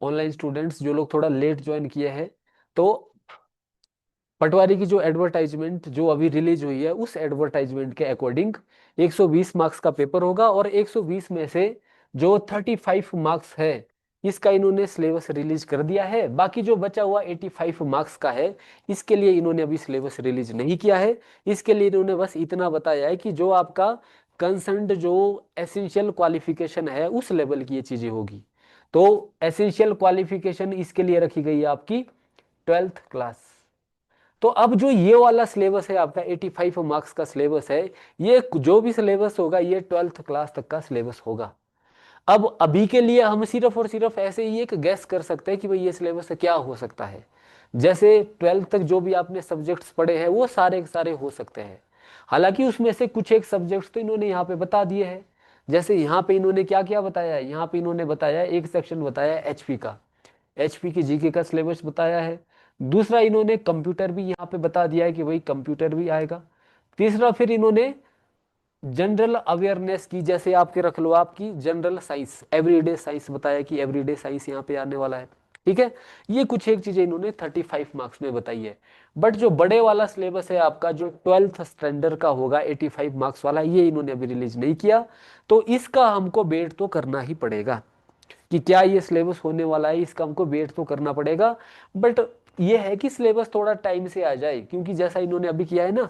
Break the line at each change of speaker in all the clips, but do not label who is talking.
Online students जो लोग थोड़ा लेट ज्वाइन किए हैं, तो पटवारी की जो एडवर्टाइजमेंट जो अभी रिलीज हुई है उस एडवर्टाइजमेंट के अकॉर्डिंग 120 मार्क्स का पेपर होगा, और 120 में से जो 35 मार्क्स है इसका इन्होंने सिलेबस रिलीज कर दिया है। बाकी जो बचा हुआ 85 मार्क्स का है, इसके लिए इन्होंने अभी सिलेबस रिलीज नहीं किया है। इसके लिए इन्होंने बस इतना बताया है कि जो आपका कंसर्न्ड जो एसेंशियल क्वालिफिकेशन है उस लेवल की ये चीजें होगी। तो एसेंशियल क्वालिफिकेशन इसके लिए रखी गई है आपकी 12th क्लास। तो अब जो ये वाला सिलेबस है आपका 85 मार्क्स का सिलेबस है, ये जो भी सिलेबस होगा ये 12th क्लास तक का सिलेबस होगा। अब अभी के लिए हम सिर्फ और सिर्फ ऐसे ही एक गैस कर सकते हैं कि भाई ये सिलेबस क्या हो सकता है। जैसे 12th तक जो भी आपने सब्जेक्ट्स पढ़े हैं वो सारे के सारे हो सकते हैं। हालांकि उसमें से कुछ एक सब्जेक्ट्स तो इन्होंने यहाँ पे बता दिए हैं। जैसे यहाँ पे इन्होंने क्या क्या बताया है, यहाँ पे इन्होंने बताया है, एक सेक्शन बताया एचपी का, एचपी की जीके का सिलेबस बताया है। दूसरा इन्होंने कंप्यूटर भी यहाँ पे बता दिया है कि भाई कंप्यूटर भी आएगा। तीसरा फिर इन्होंने जनरल अवेयरनेस की, जैसे आपके रख लो आपकी जनरल साइंस, एवरीडे साइंस बताया कि एवरीडे साइंस यहाँ पे आने वाला है। ठीक है, ये कुछ एक चीजें इन्होंने 35 मार्क्स में बताई है। बट जो बड़े वाला सिलेबस है आपका जो 12th स्टैंडर्ड का होगा 85 मार्क्स वाला, ये इन्होंने अभी रिलीज नहीं किया। तो इसका हमको वेट तो करना ही पड़ेगा कि क्या ये सिलेबस होने वाला है, इसका हमको वेट तो करना पड़ेगा। बट ये है कि सिलेबस थोड़ा टाइम से आ जाए, क्योंकि जैसा इन्होंने अभी किया है ना,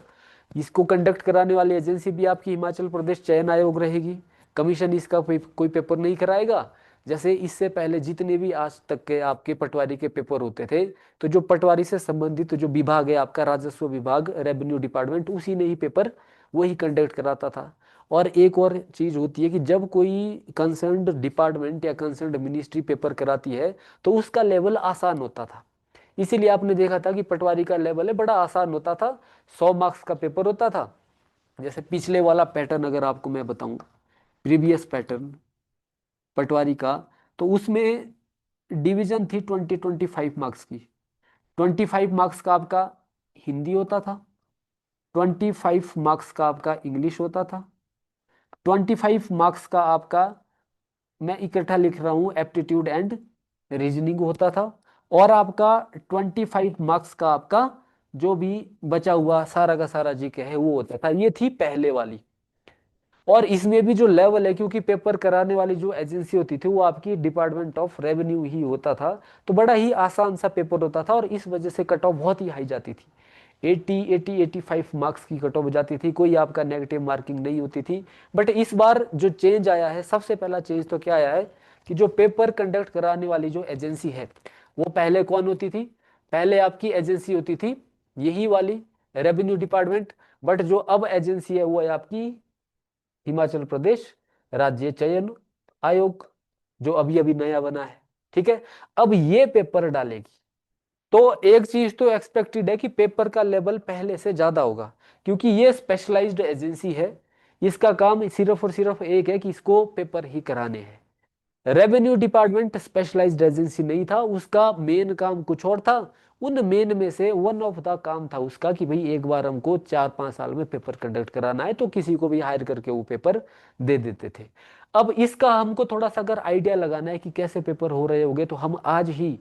इसको कंडक्ट कराने वाली एजेंसी भी आपकी हिमाचल प्रदेश चयन आयोग रहेगी। कमीशन इसका कोई पेपर नहीं कराएगा। जैसे इससे पहले जितने भी आज तक के आपके पटवारी के पेपर होते थे, तो जो पटवारी से संबंधित जो विभाग है आपका, राजस्व विभाग, रेवेन्यू डिपार्टमेंट, उसी ने ही पेपर वही कंडक्ट कराता था। और एक और चीज होती है कि जब कोई कंसर्न्ड डिपार्टमेंट या कंसर्न्ड मिनिस्ट्री पेपर कराती है तो उसका लेवल आसान होता था। इसीलिए आपने देखा था कि पटवारी का लेवल है बड़ा आसान होता था, 100 मार्क्स का पेपर होता था। जैसे पिछले वाला पैटर्न अगर आपको मैं बताऊं, प्रीवियस पैटर्न पटवारी का, तो उसमें डिवीजन थी 25 मार्क्स की। 25 मार्क्स का आपका हिंदी होता था, 25 मार्क्स का आपका इंग्लिश होता था, 25 मार्क्स का आपका, मैं इकट्ठा लिख रहा हूं, एप्टीट्यूड एंड रीजनिंग होता था। और आपका 25 मार्क्स का आपका जो भी बचा हुआ सारा का सारा जीके है वो होता था। ये थी पहले वाली। और इसमें भी जो लेवल है, क्योंकि पेपर कराने वाली जो एजेंसी होती थी वो आपकी डिपार्टमेंट ऑफ रेवेन्यू ही होता था, तो बड़ा ही आसान सा पेपर होता था, और इस वजह से कट ऑफ बहुत ही हाई जाती थी। 85 मार्क्स की कट ऑफ जाती थी, कोई आपका नेगेटिव मार्किंग नहीं होती थी। बट इस बार जो चेंज आया है, सबसे पहला चेंज तो क्या आया है कि जो पेपर कंडक्ट कराने वाली जो एजेंसी है वो पहले कौन होती थी, पहले आपकी एजेंसी होती थी यही वाली, रेवेन्यू डिपार्टमेंट। बट जो अब एजेंसी है वो है आपकी हिमाचल प्रदेश राज्य चयन आयोग, जो अभी अभी नया बना है। ठीक है, अब ये पेपर डालेगी, तो एक चीज तो एक्सपेक्टेड है कि पेपर का लेवल पहले से ज्यादा होगा, क्योंकि ये स्पेशलाइज्ड एजेंसी है। इसका काम सिर्फ और सिर्फ एक है कि इसको पेपर ही कराने हैं। रेवेन्यू डिपार्टमेंट स्पेशलाइज्ड एजेंसी नहीं था, उसका मेन काम कुछ और था। उन मेन में से वन ऑफ द काम था उसका कि भाई एक बार हमको 4-5 साल में पेपर कंडक्ट कराना है, तो किसी को भी हायर करके वो पेपर दे देते थे। अब इसका हमको थोड़ा सा अगर आइडिया लगाना है कि कैसे पेपर हो रहे होंगे, तो हम आज ही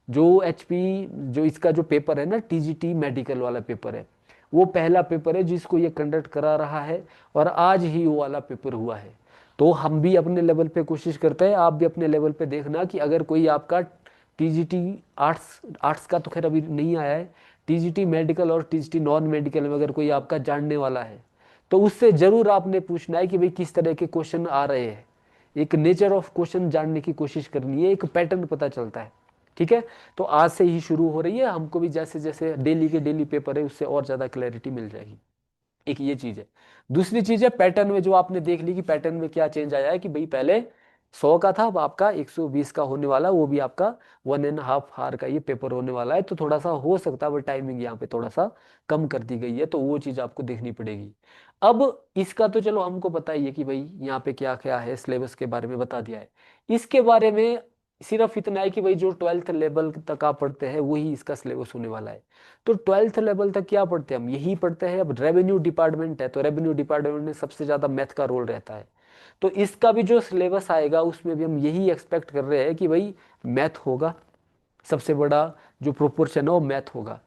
जो एचपी जो इसका जो पेपर है ना, टीजीटी मेडिकल वाला पेपर है, वो पहला पेपर है जिसको ये कंडक्ट करा रहा है, और आज ही वो वाला पेपर हुआ है। तो हम भी अपने लेवल पे कोशिश करते हैं, आप भी अपने लेवल पे देखना कि अगर कोई आपका टीजीटी आर्ट्स, आर्ट्स का तो खैर अभी नहीं आया है, टीजीटी मेडिकल और टीजीटी नॉन मेडिकल में अगर कोई आपका जानने वाला है, तो उससे जरूर आपने पूछना है कि भाई किस तरह के क्वेश्चन आ रहे हैं। एक नेचर ऑफ क्वेश्चन जानने की कोशिश करनी है, एक पैटर्न पता चलता है। ठीक है, तो आज से ही शुरू हो रही है, हमको भी जैसे जैसे डेली के डेली पेपर है उससे और ज्यादा क्लैरिटी मिल जाएगी। एक ये चीज है। दूसरी चीज है पैटर्न में, जो आपने देख ली कि पैटर्न में क्या चेंज आया है कि भाई पहले 100 का था, अब आपका 120 का होने वाला, वो भी आपका 1.5 आवर का ये पेपर होने वाला है। तो थोड़ा सा हो सकता है वो टाइमिंग यहाँ पे थोड़ा सा कम कर दी गई है, तो वो चीज आपको देखनी पड़ेगी। अब इसका तो चलो हमको पता ही है कि भाई यहाँ पे क्या क्या है, सिलेबस के बारे में बता दिया है। इसके बारे में सिर्फ इतना है कि भाई जो 12th लेवल तक आप पढ़ते हैं वही इसका सिलेबस होने वाला है। तो 12th लेवल तक क्या पढ़ते हैं हम, यही पढ़ते हैं। अब रेवेन्यू डिपार्टमेंट है, तो रेवेन्यू डिपार्टमेंट में सबसे ज्यादा मैथ का रोल रहता है। तो इसका भी जो सिलेबस आएगा उसमें भी हम यही एक्सपेक्ट कर रहे हैं कि भाई मैथ होगा, सबसे बड़ा जो प्रोपोर्शन है वो मैथ होगा।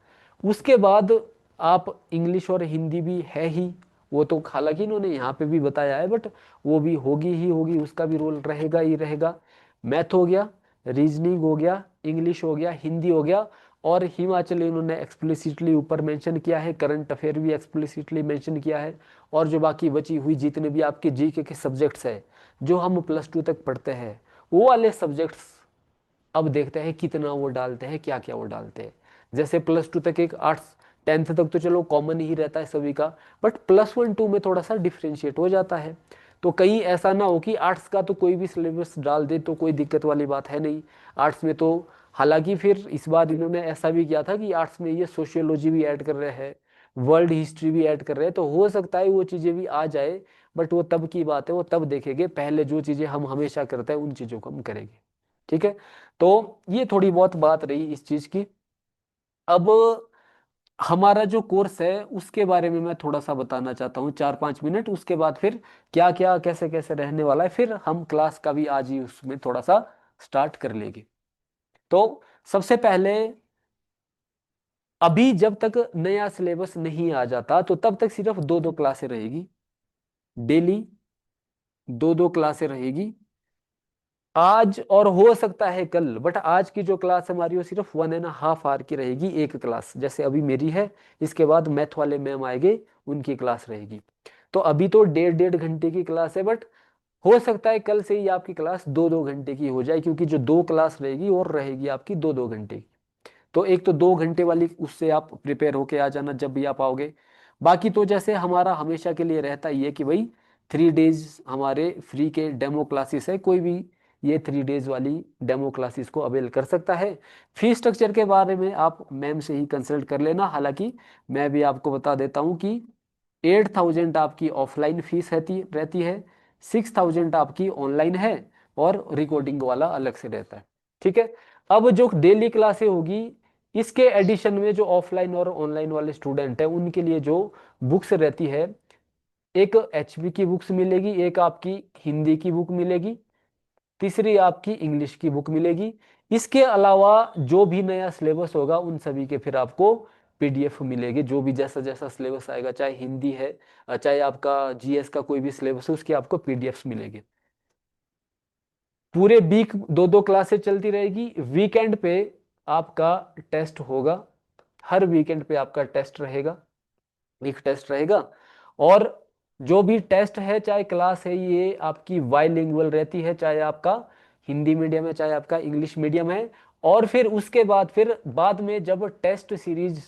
उसके बाद आप इंग्लिश और हिंदी भी है ही, वो तो हालांकि इन्होंने यहाँ पे भी बताया है, बट वो भी होगी ही होगी, उसका भी रोल रहेगा ही रहेगा। मैथ हो गया, रीजनिंग हो गया, इंग्लिश हो गया, हिंदी हो गया, और हिमाचल इन्होंने एक्सप्लिसिटली ऊपर मेंशन किया है, करंट अफेयर भी एक्सप्लिसिटली मेंशन किया है। और जो बाकी बची हुई जितने भी आपके जीके के सब्जेक्ट्स है जो हम +2 तक पढ़ते हैं, वो वाले सब्जेक्ट्स अब देखते हैं कितना वो डालते हैं, क्या क्या वो डालते हैं। जैसे +2 तक एक आर्ट्स, 10th तक तो चलो कॉमन ही रहता है सभी का, बट +1 2 में थोड़ा सा डिफ्रेंशिएट हो जाता है। तो कहीं ऐसा ना हो कि आर्ट्स का तो कोई भी सिलेबस डाल दे तो कोई दिक्कत वाली बात है नहीं। आर्ट्स में तो हालांकि फिर इस बार इन्होंने ऐसा भी किया था कि आर्ट्स में ये सोशियोलॉजी भी ऐड कर रहे हैं, वर्ल्ड हिस्ट्री भी ऐड कर रहे हैं, तो हो सकता है वो चीज़ें भी आ जाए। बट वो तब की बात है, वो तब देखेंगे, पहले जो चीज़ें हम हमेशा करते हैं उन चीज़ों को हम करेंगे। ठीक है। तो ये थोड़ी बहुत बात रही इस चीज की। अब हमारा जो कोर्स है उसके बारे में मैं थोड़ा सा बताना चाहता हूँ, 4 5 मिनट, उसके बाद फिर क्या क्या कैसे कैसे रहने वाला है, फिर हम क्लास का भी आज ही उसमें थोड़ा सा स्टार्ट कर लेंगे। तो सबसे पहले, अभी जब तक नया सिलेबस नहीं आ जाता तो तब तक सिर्फ 2 2 क्लासें रहेगी, डेली 2 2 क्लासें रहेगी, आज और हो सकता है कल। बट आज की जो क्लास हमारी वो सिर्फ 1.5 आवर की रहेगी, एक क्लास जैसे अभी मेरी है। इसके बाद मैथ वाले मैम आएंगे, उनकी क्लास रहेगी। तो अभी तो 1.5 1.5 घंटे की क्लास है, बट हो सकता है कल से ही आपकी क्लास 2 2 घंटे की हो जाए, क्योंकि जो 2 क्लास रहेगी और रहेगी आपकी 2 2 घंटे की। तो एक तो 2 घंटे वाली, उससे आप प्रिपेयर होके आ जाना जब भी आप आओगे। बाकी तो जैसे हमारा हमेशा के लिए रहता ही है कि भाई 3 डेज हमारे फ्री के डेमो क्लासेस है, कोई भी ये 3 डेज वाली डेमो क्लासेस को अवेल कर सकता है। फी स्ट्रक्चर के बारे में आप मैम से ही कंसल्ट कर लेना। हालांकि मैं भी आपको बता देता हूँ कि 8,000 आपकी ऑफलाइन फीस रहती रहती है, 6,000 आपकी ऑनलाइन है, और रिकॉर्डिंग वाला अलग से रहता है। ठीक है। अब जो डेली क्लासें होगी, इसके एडिशन में जो ऑफलाइन और ऑनलाइन वाले स्टूडेंट हैं उनके लिए जो बुक्स रहती है, एक एचपी की बुक्स मिलेगी, एक आपकी हिंदी की बुक मिलेगी, तीसरी आपकी इंग्लिश की बुक मिलेगी। इसके अलावा जो भी नया सिलेबस होगा उन सभी के फिर आपको पीडीएफ मिलेगी, जो भी जैसा जैसा सिलेबस आएगा, चाहे हिंदी है, चाहे आपका जीएस का कोई भी सिलेबस है, उसकी आपको पीडीएफ मिलेगी। पूरे वीक 2 2 क्लासें चलती रहेगी। वीकेंड पे आपका टेस्ट होगा, हर वीकेंड पे आपका टेस्ट रहेगा, एक टेस्ट रहेगा। और जो भी टेस्ट है, चाहे क्लास है, ये आपकी बाइलिंगुअल रहती है, चाहे आपका हिंदी मीडियम है, चाहे आपका इंग्लिश मीडियम है। और फिर उसके बाद फिर बाद में जब टेस्ट सीरीज,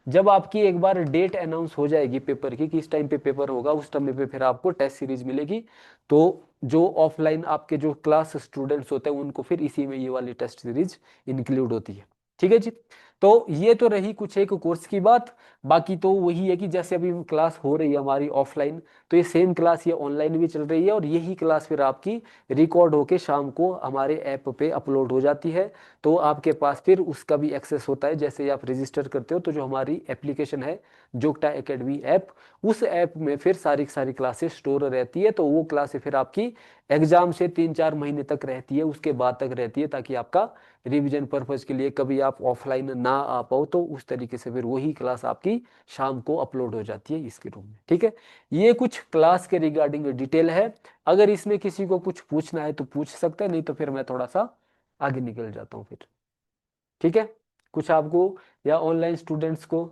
जब आपकी एक बार डेट अनाउंस हो जाएगी पेपर की, किस टाइम पे पेपर होगा, उस टाइम पे फिर आपको टेस्ट सीरीज मिलेगी। तो जो ऑफलाइन आपके जो क्लास स्टूडेंट्स होते हैं उनको फिर इसी में ये वाली टेस्ट सीरीज इंक्लूड होती है। ठीक है जी। तो ये तो रही कुछ एक कोर्स की बात। बाकी तो वही है कि जैसे अभी क्लास हो रही है हमारी ऑफलाइन, तो ये सेम क्लास ये ऑनलाइन भी चल रही है, और यही क्लास फिर आपकी रिकॉर्ड होके शाम को हमारे ऐप पे अपलोड हो जाती है। तो आपके पास फिर उसका भी एक्सेस होता है, जैसे ही आप रजिस्टर करते हो तो जो हमारी एप्लीकेशन है जोगटा एकेडमी ऐप, उस ऐप में फिर सारी की सारी क्लासेस स्टोर रहती है। तो वो क्लासेस फिर आपकी एग्जाम से 3 4 महीने तक रहती है, उसके बाद तक रहती है, ताकि आपका रिवीजन पर्पज के लिए कभी आप ऑफलाइन ना आ पाओ तो उस तरीके से फिर वही क्लास आपकी शाम को अपलोड हो जाती है इसके रूम में। ठीक है। ये कुछ क्लास के रिगार्डिंग डिटेल है। अगर इसमें किसी को कुछ पूछना है तो पूछ सकते हैं, नहीं तो फिर मैं थोड़ा सा आगे निकल जाता हूँ फिर। ठीक है। कुछ आपको या ऑनलाइन स्टूडेंट्स को,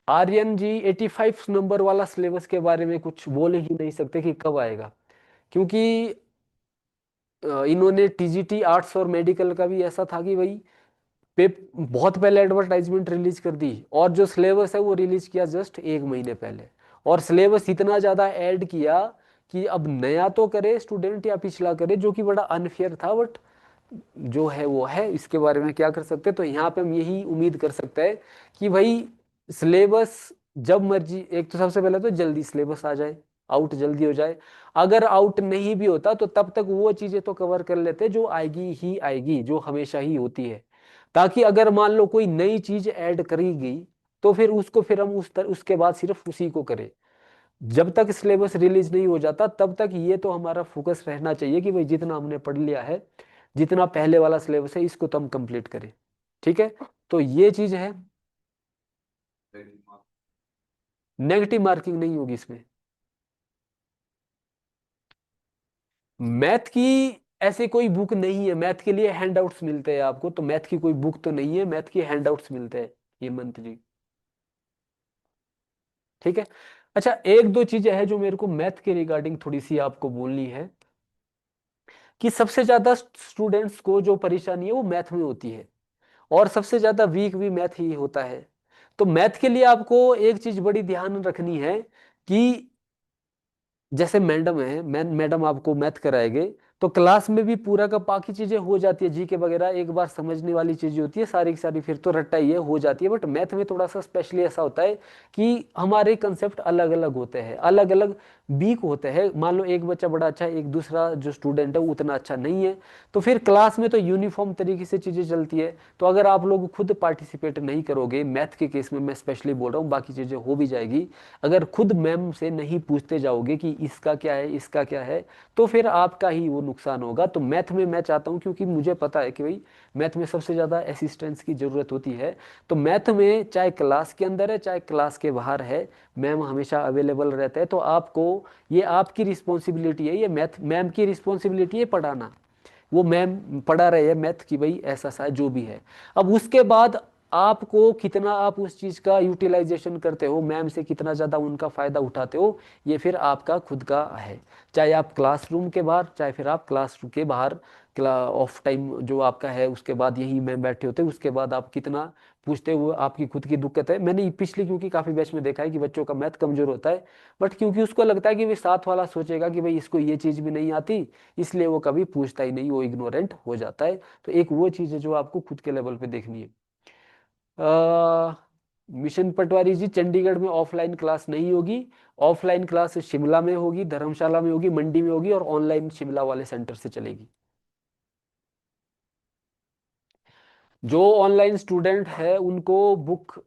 आर्यन जी 85 नंबर वाला सिलेबस के बारे में कुछ बोल ही नहीं सकते कि कब आएगा, क्योंकि इन्होंने टीजीटी आर्ट्स और मेडिकल का भी ऐसा था कि भाई बहुत पहले एडवर्टाइजमेंट रिलीज कर दी, और जो सिलेबस है वो रिलीज किया जस्ट 1 महीने पहले। और सिलेबस इतना ज्यादा ऐड किया कि अब नया तो करे स्टूडेंट या पिछला करे, जो कि बड़ा अनफेयर था। बट जो है वो है, इसके बारे में क्या कर सकते हैं। तो यहाँ पे हम यही उम्मीद कर सकते हैं कि भाई सिलेबस जब मर्जी, एक तो सबसे पहले तो जल्दी सिलेबस आ जाए, आउट जल्दी हो जाए। अगर आउट नहीं भी होता तो तब तक वो चीजें तो कवर कर लेते जो आएगी ही आएगी, जो हमेशा ही होती है। ताकि अगर मान लो कोई नई चीज ऐड करी गई तो फिर उसको फिर हम उसके बाद सिर्फ उसी को करें। जब तक सिलेबस रिलीज नहीं हो जाता तब तक ये तो हमारा फोकस रहना चाहिए कि भाई जितना हमने पढ़ लिया है, जितना पहले वाला सिलेबस है इसको तो हम कंप्लीट करें। ठीक है, तो ये चीज है। नेगेटिव मार्किंग नहीं होगी इसमें। मैथ की ऐसे कोई बुक नहीं है, मैथ के लिए हैंडआउट्स मिलते हैं आपको, तो मैथ की कोई बुक तो नहीं है, मैथ की हैंडआउट्स मिलते हैं हेमंत जी। ठीक है। अच्छा, एक दो चीजें हैं जो मेरे को मैथ के रिगार्डिंग थोड़ी सी आपको बोलनी है, कि सबसे ज्यादा स्टूडेंट्स को जो परेशानी है वो मैथ में होती है, और सबसे ज्यादा वीक भी मैथ ही होता है। तो मैथ के लिए आपको एक चीज बड़ी ध्यान रखनी है कि जैसे मैडम है, मैडम आपको मैथ कराएंगे, तो क्लास में भी पूरा का बाकी चीजें हो जाती है, जीके वगैरह एक बार समझने वाली चीजें होती है सारी की सारी, फिर तो रट्टा ही है, हो जाती है। बट मैथ में थोड़ा सा स्पेशली ऐसा होता है कि हमारे कंसेप्ट अलग अलग होते हैं, अलग अलग वीक होते हैं। मान लो एक बच्चा बड़ा अच्छा है, एक दूसरा जो स्टूडेंट है वो उतना अच्छा नहीं है, तो फिर क्लास में तो यूनिफॉर्म तरीके से चीजें चलती है। तो अगर आप लोग खुद पार्टिसिपेट नहीं करोगे, मैथ के केस में मैं स्पेशली बोल रहा हूँ, बाकी चीजें हो भी जाएगी, अगर खुद मैम से नहीं पूछते जाओगे कि इसका क्या है इसका क्या है, तो फिर आपका ही वो नुकसान होगा। तो मैथ में मैं चाहता हूँ, क्योंकि मुझे पता है कि भाई मैथ में सबसे ज़्यादा असिस्टेंस की ज़रूरत होती है, तो मैथ में चाहे क्लास के अंदर है चाहे क्लास के बाहर है, मैम हमेशा अवेलेबल रहता है। तो आपको, ये आपकी रिस्पॉन्सिबिलिटी है, ये मैथ मैम की रिस्पॉन्सिबिलिटी है पढ़ाना, वो मैम पढ़ा रहे हैं मैथ की, भाई ऐसा सा जो भी है। अब उसके बाद आपको कितना आप उस चीज का यूटिलाइजेशन करते हो, मैम से कितना ज्यादा उनका फायदा उठाते हो, ये फिर आपका खुद का है। चाहे आप क्लासरूम के बाहर, चाहे फिर आप क्लासरूम के बाहर, क्ला ऑफ टाइम जो आपका है उसके बाद यही मैम बैठे होते हैं, उसके बाद आप कितना पूछते हो, आपकी खुद की दिक्कत है। मैंने पिछली क्योंकि काफी बैच में देखा है कि बच्चों का मैथ कमजोर होता है, बट क्योंकि उसको लगता है कि भाई साथ वाला सोचेगा कि भाई इसको ये चीज भी नहीं आती, इसलिए वो कभी पूछता ही नहीं, वो इग्नोरेंट हो जाता है। तो एक वो चीज है जो आपको खुद के लेवल पे देखनी है। मिशन पटवारी जी, चंडीगढ़ में ऑफलाइन क्लास नहीं होगी, ऑफलाइन क्लास शिमला में होगी, धर्मशाला में होगी, मंडी में होगी, और ऑनलाइन शिमला वाले सेंटर से चलेगी। जो ऑनलाइन स्टूडेंट है उनको बुक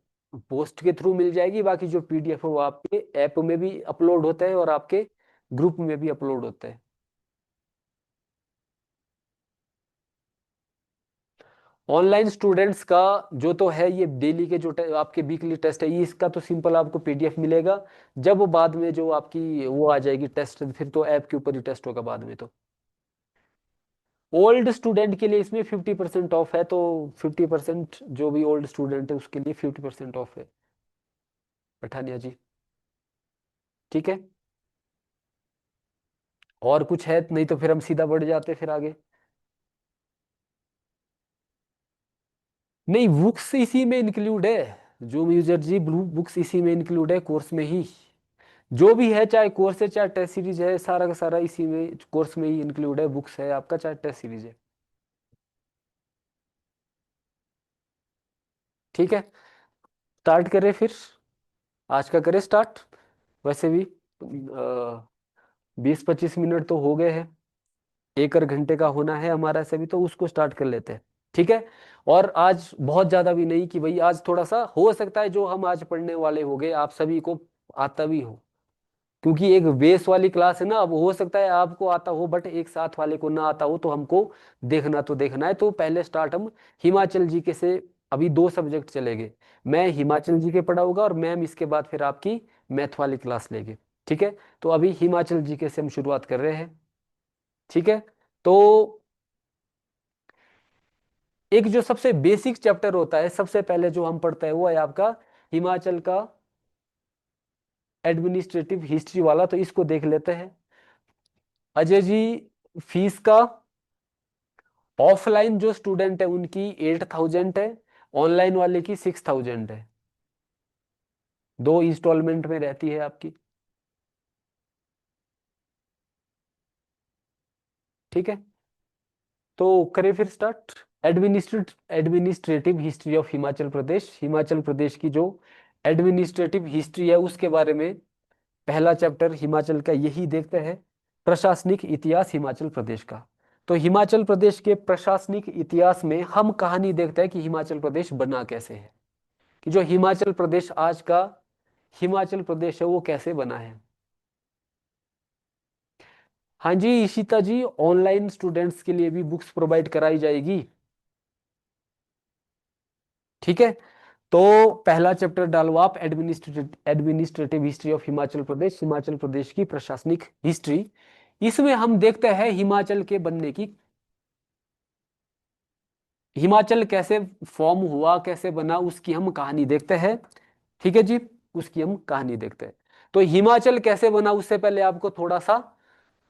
पोस्ट के थ्रू मिल जाएगी, बाकी जो पीडीएफ है वो आपके ऐप में भी अपलोड होता है और आपके ग्रुप में भी अपलोड होता है। ऑनलाइन स्टूडेंट्स का जो तो है, ये डेली के जो आपके वीकली टेस्ट है, ये इसका तो सिंपल आपको पीडीएफ मिलेगा। जब वो बाद में जो आपकी वो आ जाएगी टेस्ट, फिर तो ऐप के ऊपर ही टेस्ट होगा बाद में। तो ओल्ड स्टूडेंट के लिए इसमें 50% ऑफ है, तो 50% जो भी ओल्ड स्टूडेंट है उसके लिए 50% ऑफ है, पठानिया जी। ठीक है, और कुछ है नहीं तो फिर हम सीधा बढ़ जाते फिर आगे। नहीं, बुक्स इसी में इंक्लूड है, जो यूजर जी ब्लू बुक्स इसी में इंक्लूड है कोर्स में ही। जो भी है, चाहे कोर्स है चाहे टेस्ट सीरीज है, सारा का सारा इसी में कोर्स में ही इंक्लूड है, बुक्स है आपका चाहे टेस्ट सीरीज है। ठीक है, स्टार्ट करें फिर, आज का करें स्टार्ट। वैसे भी 20-25 मिनट तो हो गए हैं, 1 घंटे का होना है हमारा सभी, तो उसको स्टार्ट कर लेते हैं। ठीक है, और आज बहुत ज्यादा भी नहीं कि भाई आज थोड़ा सा हो सकता है जो हम आज पढ़ने वाले हो गए आप सभी को आता भी हो, क्योंकि एक बेस वाली क्लास है ना, अब हो सकता है आपको आता हो बट एक साथ वाले को ना आता हो, तो हमको देखना तो देखना है। तो पहले स्टार्ट हम हिमाचल जीके से, अभी 2 सब्जेक्ट चलेंगे, मैं हिमाचल जीके पढ़ाऊंगा और मैम इसके बाद फिर आपकी मैथ वाली क्लास लेंगे। ठीक है, तो अभी हिमाचल जीके से हम शुरुआत कर रहे हैं। ठीक है, तो एक जो सबसे बेसिक चैप्टर होता है, सबसे पहले जो हम पढ़ते हैं वो है आपका हिमाचल का एडमिनिस्ट्रेटिव हिस्ट्री वाला, तो इसको देख लेते हैं। अजय जी, फीस का ऑफलाइन जो स्टूडेंट है उनकी 8,000 है, ऑनलाइन वाले की 6,000 है, 2 इंस्टॉलमेंट में रहती है आपकी। ठीक है, तो करें फिर start. Administrative history of Himachal Pradesh, Himachal Pradesh की जो एडमिनिस्ट्रेटिव हिस्ट्री है उसके बारे में पहला चैप्टर हिमाचल का यही देखते हैं, प्रशासनिक इतिहास हिमाचल प्रदेश का। तो हिमाचल प्रदेश के प्रशासनिक इतिहास में हम कहानी देखते हैं कि हिमाचल प्रदेश बना कैसे है, कि जो हिमाचल प्रदेश आज का हिमाचल प्रदेश है वो कैसे बना है। हाँ जी इशिता जी, ऑनलाइन स्टूडेंट्स के लिए भी बुक्स प्रोवाइड कराई जाएगी। ठीक है। तो पहला चैप्टर डालो आप, administrative history of Himachal Pradesh, Himachal Pradesh की प्रशासनिक हिस्ट्री। इसमें हम देखते हैं हिमाचल के बनने की, हिमाचल कैसे फॉर्म हुआ, कैसे बना, उसकी हम कहानी देखते हैं। ठीक है जी, उसकी हम कहानी देखते हैं। तो हिमाचल कैसे बना, उससे पहले आपको थोड़ा सा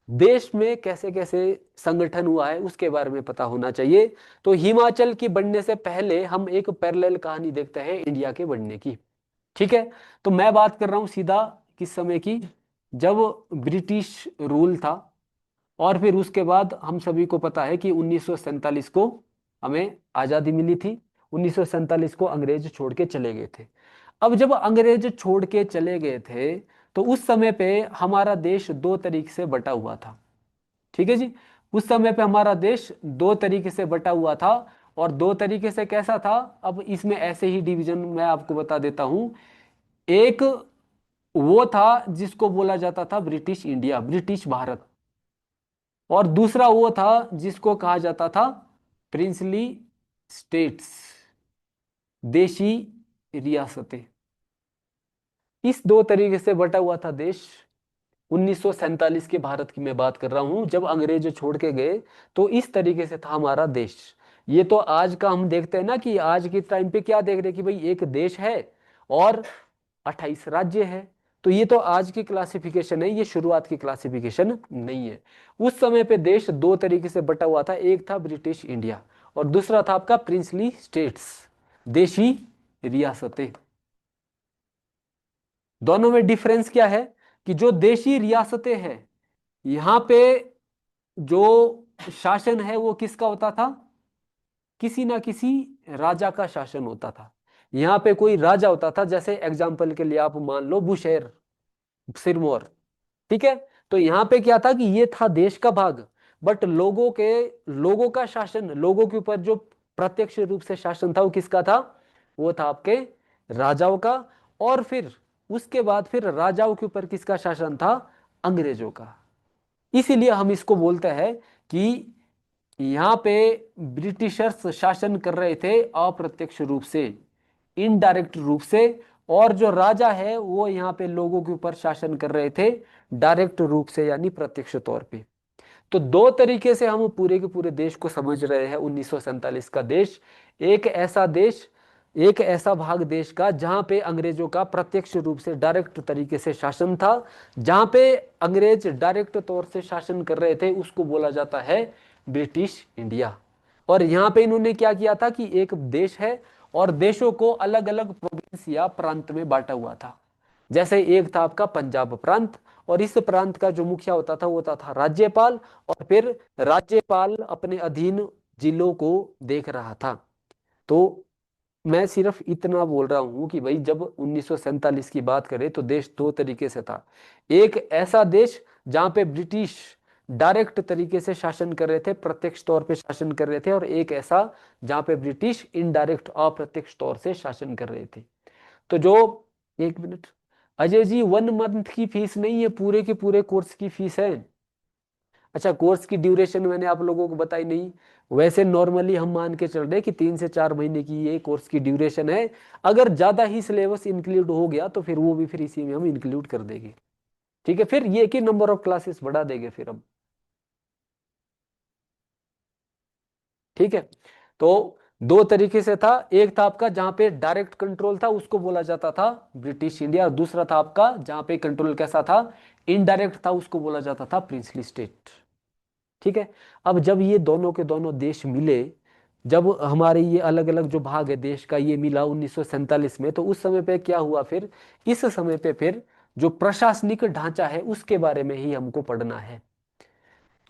देश में कैसे कैसे संगठन हुआ है उसके बारे में पता होना चाहिए। तो हिमाचल की बनने से पहले हम एक पैरेलल कहानी देखते हैं इंडिया के बनने की। ठीक है। तो मैं बात कर रहा हूं सीधा किस समय की, जब ब्रिटिश रूल था, और फिर उसके बाद हम सभी को पता है कि 1947 को हमें आजादी मिली थी। 1947 को अंग्रेज छोड़ के चले गए थे। अब जब अंग्रेज छोड़ के चले गए थे, तो उस समय पे हमारा देश दो तरीके से बटा हुआ था। ठीक है जी। उस समय पे हमारा देश दो तरीके से बटा हुआ था। और दो तरीके से कैसा था, अब इसमें ऐसे ही डिवीजन मैं आपको बता देता हूं। एक वो था जिसको बोला जाता था ब्रिटिश इंडिया, ब्रिटिश भारत। और दूसरा वो था जिसको कहा जाता था प्रिंसली स्टेट्स, देशी रियासतें। इस दो तरीके से बटा हुआ था देश। 1947 के भारत की मैं बात कर रहा हूं, जब अंग्रेज छोड़ के गए तो इस तरीके से था हमारा देश। ये तो आज का हम देखते हैं ना, कि आज के टाइम पे क्या देख रहे हैं कि भाई एक देश है और 28 राज्य है। तो ये तो आज की क्लासिफिकेशन है, ये शुरुआत की क्लासिफिकेशन नहीं है। उस समय पे देश दो तरीके से बटा हुआ था, एक था ब्रिटिश इंडिया और दूसरा था आपका प्रिंसली स्टेट्स, देशी रियासतें। दोनों में डिफरेंस क्या है, कि जो देशी रियासतें हैं, यहाँ पे जो शासन है वो किसका होता था, किसी ना किसी राजा का शासन होता था। यहाँ पे कोई राजा होता था, जैसे एग्जाम्पल के लिए आप मान लो बुशेर, सिरमौर। ठीक है। तो यहाँ पे क्या था कि ये था देश का भाग, बट लोगों का शासन, लोगों के ऊपर जो प्रत्यक्ष रूप से शासन था वो किसका था, वो था आपके राजाओं का। और फिर उसके बाद फिर राजाओं के ऊपर किसका शासन था, अंग्रेजों का। इसीलिए हम इसको बोलते हैं कि यहाँ पे ब्रिटिशर्स शासन कर रहे थे अप्रत्यक्ष रूप से, इनडायरेक्ट रूप से। और जो राजा है वो यहाँ पे लोगों के ऊपर शासन कर रहे थे डायरेक्ट रूप से, यानी प्रत्यक्ष तौर पे। तो दो तरीके से हम पूरे के पूरे देश को समझ रहे हैं 1947 का देश। एक ऐसा देश, एक ऐसा भाग देश का जहां पे अंग्रेजों का प्रत्यक्ष रूप से डायरेक्ट तरीके से शासन था, जहां पे अंग्रेज डायरेक्ट तौर से शासन कर रहे थे, उसको बोला जाता है ब्रिटिश इंडिया। और यहाँ पे इन्होंने क्या किया था कि एक देश है और देशों को अलग अलग प्रोविंस या प्रांत में बांटा हुआ था। जैसे एक था आपका पंजाब प्रांत, और इस प्रांत का जो मुखिया होता था वो होता था राज्यपाल। और फिर राज्यपाल अपने अधीन जिलों को देख रहा था। तो मैं सिर्फ इतना बोल रहा हूं कि भाई जब 1947 की बात करें तो देश दो तरीके से था। एक ऐसा देश जहां पे ब्रिटिश डायरेक्ट तरीके से शासन कर रहे थे, प्रत्यक्ष तौर पे शासन कर रहे थे, और एक ऐसा जहां पे ब्रिटिश इनडायरेक्ट अप्रत्यक्ष तौर से शासन कर रहे थे। तो जो, एक मिनट, अजय जी 1 मंथ की फीस नहीं है, पूरे के पूरे कोर्स की फीस है। अच्छा, कोर्स की ड्यूरेशन मैंने आप लोगों को बताई नहीं। वैसे नॉर्मली हम मान के चल रहे हैं कि 3 से 4 महीने की ये कोर्स की ड्यूरेशन है। अगर ज्यादा ही सिलेबस इंक्लूड हो गया तो फिर वो भी फिर इसी में हम इंक्लूड कर देंगे। ठीक है, फिर ये कि नंबर ऑफ क्लासेस बढ़ा देंगे फिर हम। ठीक है। तो दो तरीके से था, एक था आपका जहां पे डायरेक्ट कंट्रोल था, उसको बोला जाता था ब्रिटिश इंडिया। और दूसरा था आपका जहां पे कंट्रोल कैसा था, इनडायरेक्ट था, उसको बोला जाता था प्रिंसली स्टेट। ठीक है। अब जब ये दोनों के दोनों देश मिले, जब हमारे ये अलग अलग जो भाग है देश का ये मिला 1947 में, तो उस समय पे क्या हुआ फिर, इस समय पे फिर जो प्रशासनिक ढांचा है उसके बारे में ही हमको पढ़ना है।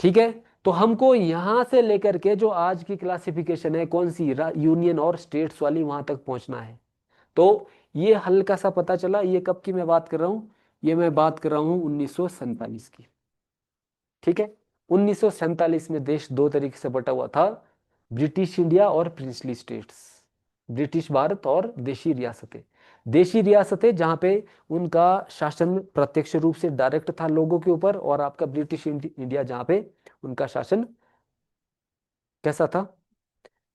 ठीक है। तो हमको यहां से लेकर के जो आज की क्लासिफिकेशन है कौन सी, यूनियन और स्टेट्स वाली, वहां तक पहुंचना है। तो ये हल्का सा पता चला, ये कब की मैं बात कर रहा हूं, ये मैं बात कर रहा हूं 1947 की। ठीक है। 1947 में देश दो तरीके से बटा हुआ था, ब्रिटिश इंडिया और प्रिंसली स्टेट्स, ब्रिटिश भारत और देशी रियासतें। देशी रियासतें जहाँ पे उनका शासन प्रत्यक्ष रूप से डायरेक्ट था लोगों के ऊपर, और आपका ब्रिटिश इंडिया जहाँ पे उनका शासन कैसा था,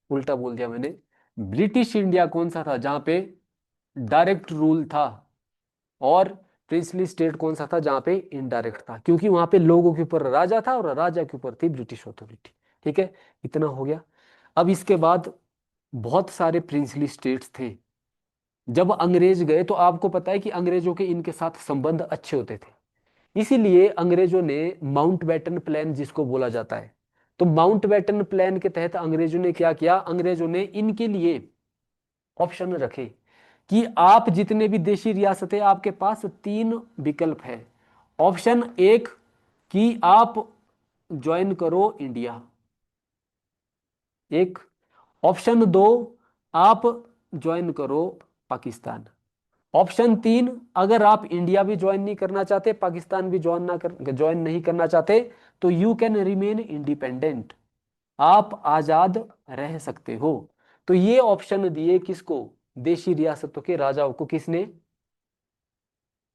उल्टा बोल दिया मैंने। ब्रिटिश इंडिया कौन सा था, जहाँ पे डायरेक्ट रूल था, और प्रिंसली स्टेट कौन सा था, जहाँ पे इनडायरेक्ट था, क्योंकि वहां पे लोगों के ऊपर राजा था और राजा के ऊपर थी ब्रिटिश अथॉरिटी। ठीक है, इतना हो गया। अब इसके बाद बहुत सारे प्रिंसली स्टेट्स थे। जब अंग्रेज गए तो आपको पता है कि अंग्रेजों के इनके साथ संबंध अच्छे होते थे, इसीलिए अंग्रेजों ने माउंटबेटन प्लान जिसको बोला जाता है, तो माउंटबेटन प्लान के तहत अंग्रेजों ने क्या किया, अंग्रेजों ने इनके लिए ऑप्शन रखे कि आप जितने भी देशी रियासतें, आपके पास तीन विकल्प है। ऑप्शन एक कि आप ज्वाइन करो इंडिया, एक। ऑप्शन दो, आप ज्वाइन करो पाकिस्तान। ऑप्शन तीन, अगर आप इंडिया भी ज्वाइन नहीं करना चाहते, पाकिस्तान भी ज्वाइन नहीं करना चाहते, तो यू कैन रिमेन इंडिपेंडेंट, आप आजाद रह सकते हो। तो ये ऑप्शन दिए किसको, देशी रियासतों के राजाओं को। किसने,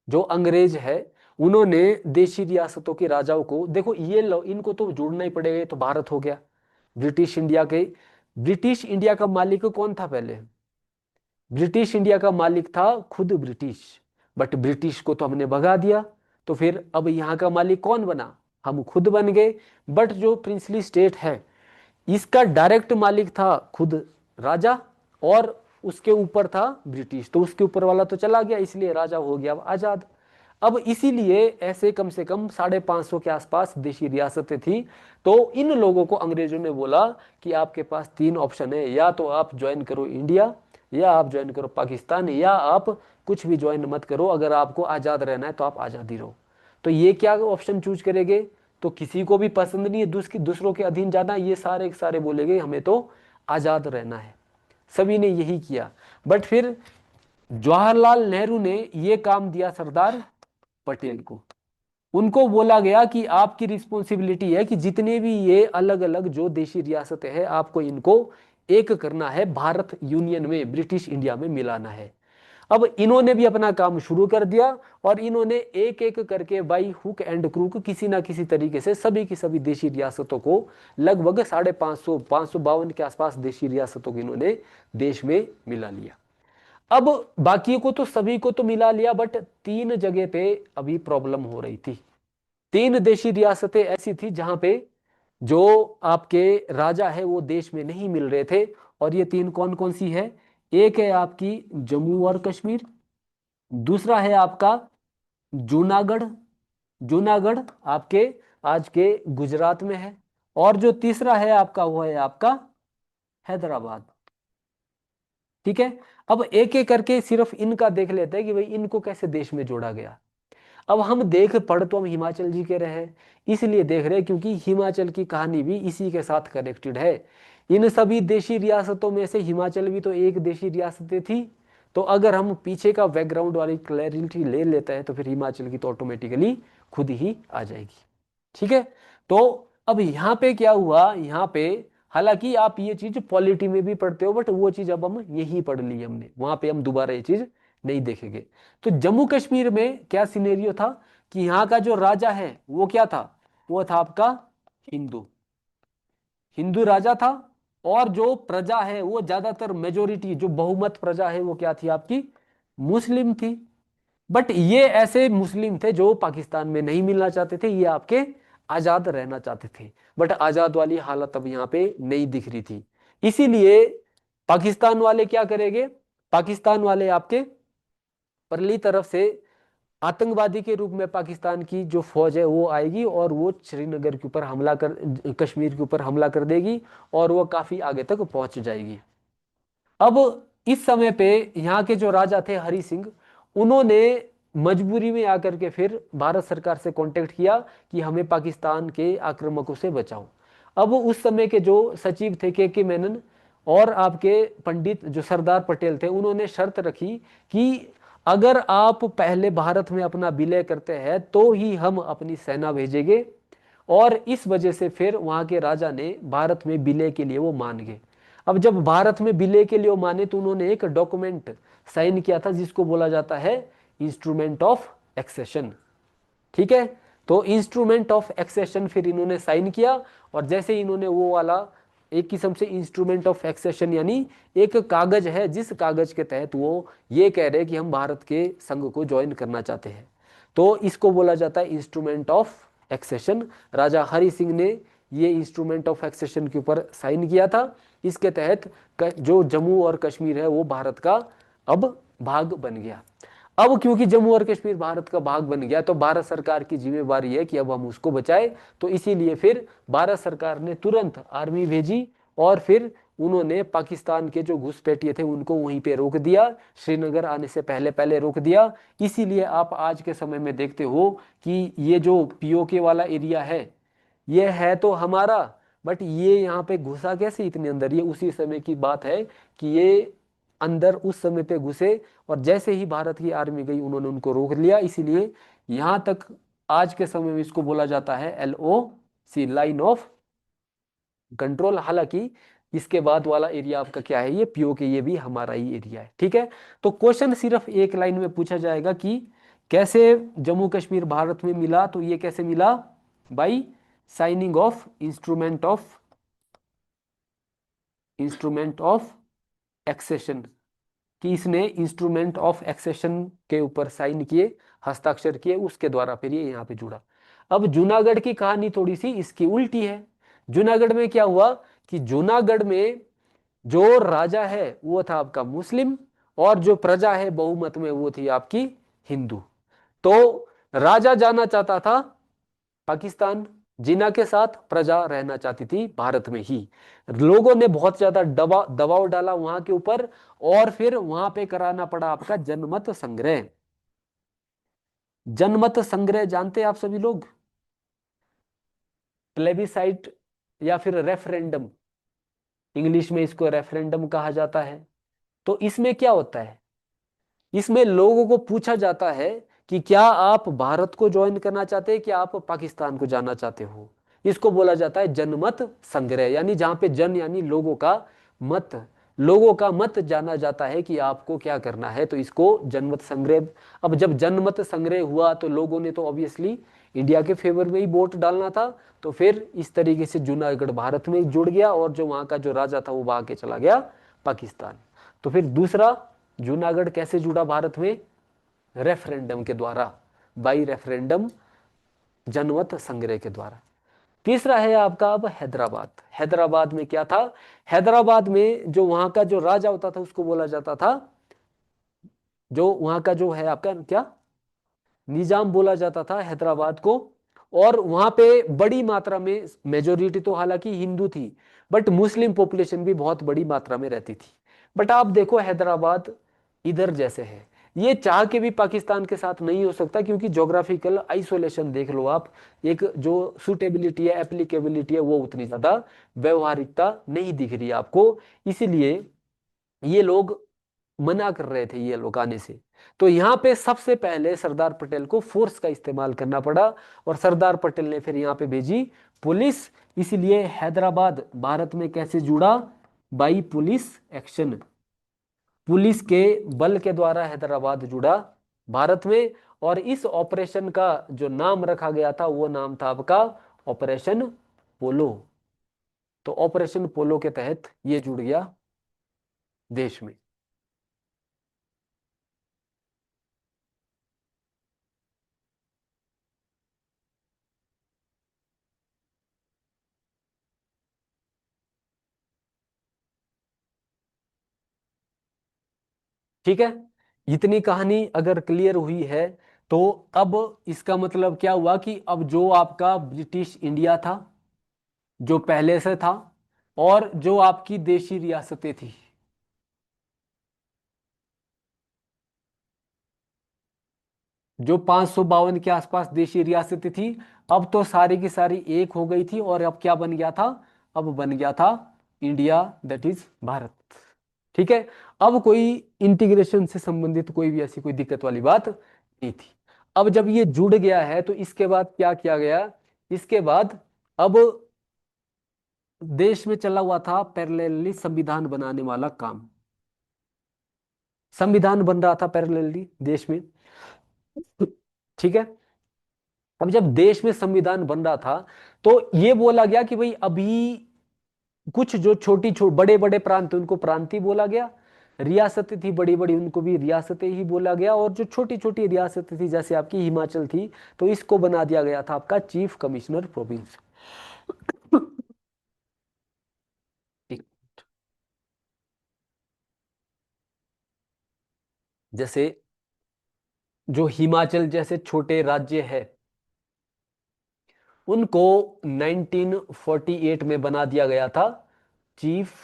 जो अंग्रेज है उन्होंने देशी रियासतों के राजाओं को, देखो ये लो, इनको तो जोड़ना ही पड़ेगा, ये तो भारत हो गया ब्रिटिश इंडिया के। ब्रिटिश इंडिया का मालिक कौन था पहले, ब्रिटिश इंडिया का मालिक था खुद ब्रिटिश, बट ब्रिटिश को तो हमने भगा दिया, तो फिर अब यहाँ का मालिक कौन बना, हम खुद बन गए। बट जो प्रिंसली स्टेट है, इसका डायरेक्ट मालिक था खुद राजा, और उसके ऊपर था ब्रिटिश, तो उसके ऊपर वाला तो चला गया, इसलिए राजा हो गया आजाद। अब इसीलिए ऐसे कम से कम 550 के आसपास देशी रियासतें थी। तो इन लोगों को अंग्रेजों ने बोला कि आपके पास तीन ऑप्शन है, या तो आप ज्वाइन करो इंडिया, या आप ज्वाइन करो पाकिस्तान, या आप कुछ भी ज्वाइन मत करो, अगर आपको आजाद रहना है तो आप आजादी रहो। तो ये क्या ऑप्शन चूज करेंगे, तो किसी को भी पसंद नहीं है दूसरों के अधीन जाना, ये सारे के सारे बोलेंगे हमें तो आजाद रहना है। सभी ने यही किया। बट फिर जवाहरलाल नेहरू ने ये काम दिया सरदार पटेल को। उनको बोला गया कि आपकी रिस्पॉन्सिबिलिटी है कि जितने भी ये अलग अलग जो देशी रियासतें हैं, आपको इनको एक करना है, भारत यूनियन में, ब्रिटिश इंडिया में मिलाना है। अब इन्होंने भी अपना काम शुरू कर दिया, और इन्होंने एक एक करके बाई हुक एंड क्रूक किसी ना किसी तरीके से सभी की सभी देशी रियासतों को, लगभग 550 552 के आसपास देशी रियासतों को इन्होंने देश में मिला लिया। अब बाकी को तो सभी को तो मिला लिया, बट तीन जगह पे अभी प्रॉब्लम हो रही थी। तीन देशी रियासतें ऐसी थी जहां पे जो आपके राजा है वो देश में नहीं मिल रहे थे, और ये तीन कौन कौन सी है, एक है आपकी जम्मू और कश्मीर, दूसरा है आपका जूनागढ़, जूनागढ़ आपके आज के गुजरात में है, और जो तीसरा है आपका वो है आपका हैदराबाद। ठीक है, अब एक एक करके सिर्फ इनका देख लेते हैं कि भाई इनको कैसे देश में जोड़ा गया। अब हम देख पढ़ तो हम हिमाचल जी के रहे, इसलिए देख रहे हैं क्योंकि हिमाचल की कहानी भी इसी के साथ कनेक्टेड है। इन सभी देशी रियासतों में से हिमाचल भी तो एक देशी रियासतें थी, तो अगर हम पीछे का बैकग्राउंड वाली क्लैरिटी ले लेते हैं तो फिर हिमाचल की तो ऑटोमेटिकली खुद ही आ जाएगी। ठीक है, तो अब यहाँ पे क्या हुआ, यहाँ पे हालांकि आप ये चीज पॉलिटी में भी पढ़ते हो, बट वो चीज अब हम यही पढ़ ली हमने, वहां पे हम दोबारा ये चीज नहीं देखेंगे। तो जम्मू कश्मीर में क्या सिनेरियो था कि यहाँ का जो राजा है वो क्या था, वो था आपका हिंदू, हिंदू राजा था। और जो प्रजा है वो ज्यादातर मेजोरिटी जो बहुमत प्रजा है वो क्या थी आपकी, मुस्लिम थी। बट ये ऐसे मुस्लिम थे जो पाकिस्तान में नहीं मिलना चाहते थे, ये आपके आजाद रहना चाहते थे। बट आजाद वाली हालत अब यहाँ पे नहीं दिख रही थी, इसीलिए पाकिस्तान वाले क्या करेंगे, पाकिस्तान वाले आपके परली तरफ से आतंकवादी के रूप में पाकिस्तान की जो फौज है वो आएगी, और वो श्रीनगर के ऊपर हमला कर, कश्मीर के ऊपर हमला कर देगी, और वो काफी आगे तक पहुंच जाएगी। अब इस समय पे यहाँ के जो राजा थे हरि सिंह, उन्होंने मजबूरी में आकर के फिर भारत सरकार से कांटेक्ट किया कि हमें पाकिस्तान के आक्रामकों से बचाओ। अब उस समय के जो सचिव थे के मेनन, और आपके पंडित जो सरदार पटेल थे, उन्होंने शर्त रखी कि अगर आप पहले भारत में अपना विलय करते हैं तो ही हम अपनी सेना भेजेंगे। और इस वजह से फिर वहां के राजा ने भारत में विलय के लिए वो मान गए। अब जब भारत में विलय के लिए वो माने तो उन्होंने एक डॉक्यूमेंट साइन किया था, जिसको बोला जाता है इंस्ट्रूमेंट ऑफ एक्सेशन। ठीक है, तो इंस्ट्रूमेंट ऑफ एक्सेशन फिर इन्होंने साइन किया, और जैसे ही इन्होंने वो वाला, एक किस्म से इंस्ट्रूमेंट ऑफ एक्सेशन यानी एक कागज है जिस कागज के तहत वो ये कह रहे हैं कि हम भारत के संघ को ज्वाइन करना चाहते हैं, तो इसको बोला जाता है इंस्ट्रूमेंट ऑफ एक्सेशन। राजा हरि सिंह ने ये इंस्ट्रूमेंट ऑफ एक्सेशन के ऊपर साइन किया था। इसके तहत जो जम्मू और कश्मीर है वो भारत का अब भाग बन गया। अब क्योंकि जम्मू और कश्मीर भारत का भाग बन गया, तो भारत सरकार की जिम्मेवारी है कि अब हम उसको बचाए। तो इसीलिए फिर भारत सरकार ने तुरंत आर्मी भेजी, और फिर उन्होंने पाकिस्तान के जो घुसपैठिए थे उनको वहीं पे रोक दिया, श्रीनगर आने से पहले पहले रोक दिया। इसीलिए आप आज के समय में देखते हो कि ये जो पीओके वाला एरिया है, ये है तो हमारा, बट ये यहाँ पे घुसा कैसे इतने अंदर, ये उसी समय की बात है कि ये अंदर उस समय पे घुसे, और जैसे ही भारत की आर्मी गई उन्होंने उनको रोक लिया। इसीलिए यहाँ तक आज के समय में इसको बोला जाता है LOC, लाइन ऑफ कंट्रोल। हालांकि इसके बाद वाला एरिया आपका क्या है, ये पीओके, ये भी हमारा ही एरिया है। ठीक है, तो क्वेश्चन सिर्फ एक लाइन में पूछा जाएगा कि कैसे जम्मू कश्मीर भारत में मिला, तो ये कैसे मिला, by signing of instrument of accession, कि इसने इंस्ट्रूमेंट ऑफ एक्सेशन के ऊपर साइन किए, हस्ताक्षर किए, उसके द्वारा फिर ये यहाँ पे जुड़ा। अब जूनागढ़ की कहानी थोड़ी सी इसकी उल्टी है। जूनागढ़ में क्या हुआ कि जूनागढ़ में जो राजा है वो था आपका मुस्लिम, और जो प्रजा है बहुमत में वो थी आपकी हिंदू। तो राजा जाना चाहता था पाकिस्तान, जिना के साथ प्रजा रहना चाहती थी भारत में ही। लोगों ने बहुत ज्यादा दबाव डाला वहां के ऊपर, और फिर वहां पे कराना पड़ा आपका जनमत संग्रह। जनमत संग्रह जानते हैं आप सभी लोग, प्लेबिसाइट या फिर रेफरेंडम, इंग्लिश में इसको रेफरेंडम कहा जाता है। तो इसमें क्या होता है, इसमें लोगों को पूछा जाता है कि क्या आप भारत को ज्वाइन करना चाहते हैं कि आप पाकिस्तान को जाना चाहते हो। इसको बोला जाता है जनमत संग्रह, यानी जहां पे जन यानी मत लोगों का मत जाना जाता है कि आपको क्या करना है, तो इसको जनमत संग्रह। अब जब जनमत संग्रह हुआ तो लोगों ने तो ऑब्वियसली इंडिया के फेवर में ही वोट डालना था, तो फिर इस तरीके से जूनागढ़ भारत में जुड़ गया, और जो वहां का जो राजा था वो भाग के चला गया पाकिस्तान। तो फिर दूसरा, जूनागढ़ कैसे जुड़ा भारत में, रेफरेंडम के द्वारा, बाई रेफरेंडम, जनमत संग्रह के द्वारा। तीसरा है आपका अब हैदराबाद। हैदराबाद में क्या था, हैदराबाद में जो वहां का जो राजा होता था उसको बोला जाता था, जो वहां का जो है आपका क्या, निजाम बोला जाता था हैदराबाद को। और वहां पे बड़ी मात्रा में मेजोरिटी तो हालांकि हिंदू थी, बट मुस्लिम पॉपुलेशन भी बहुत बड़ी मात्रा में रहती थी। बट आप देखो हैदराबाद इधर जैसे है, ये चाह के भी पाकिस्तान के साथ नहीं हो सकता, क्योंकि ज्योग्राफिकल आइसोलेशन देख लो आप, एक जो सुटेबिलिटी है, एप्लीकेबिलिटी है, वो उतनी ज्यादा व्यवहारिकता नहीं दिख रही आपको। इसीलिए ये लोग मना कर रहे थे ये लोग आने से। तो यहाँ पे सबसे पहले सरदार पटेल को फोर्स का इस्तेमाल करना पड़ा, और सरदार पटेल ने फिर यहाँ पे भेजी पुलिस। इसीलिए हैदराबाद भारत में कैसे जुड़ा, बाई पुलिस एक्शन, पुलिस के बल के द्वारा हैदराबाद जुड़ा भारत में। और इस ऑपरेशन का जो नाम रखा गया था वो नाम था आपका ऑपरेशन पोलो। तो ऑपरेशन पोलो के तहत ये जुड़ गया देश में। ठीक है, इतनी कहानी अगर क्लियर हुई है, तो अब इसका मतलब क्या हुआ कि अब जो आपका ब्रिटिश इंडिया था जो पहले से था, और जो आपकी देशी रियासतें थी, जो 552 के आसपास देशी रियासतें थी, अब तो सारी की सारी एक हो गई थी। और अब क्या बन गया था, अब बन गया था इंडिया, दैट इज भारत। ठीक है, अब कोई इंटीग्रेशन से संबंधित कोई भी ऐसी कोई दिक्कत वाली बात नहीं थी। अब जब ये जुड़ गया है तो इसके बाद क्या किया गया, इसके बाद अब देश में चला हुआ था पैरेलली संविधान बनाने वाला काम। संविधान बन रहा था पैरेलली देश में। ठीक है। अब जब देश में संविधान बन रहा था तो ये बोला गया कि भाई अभी कुछ जो बड़े बड़े प्रांत थे उनको प्रांत ही बोला गया, रियासतें थी बड़ी बड़ी उनको भी रियासतें ही बोला गया, और जो छोटी छोटी रियासतें थी जैसे आपकी हिमाचल थी तो इसको बना दिया गया था आपका चीफ कमिश्नर प्रोविंस। जैसे जो हिमाचल जैसे छोटे राज्य है उनको 1948 में बना दिया गया था चीफ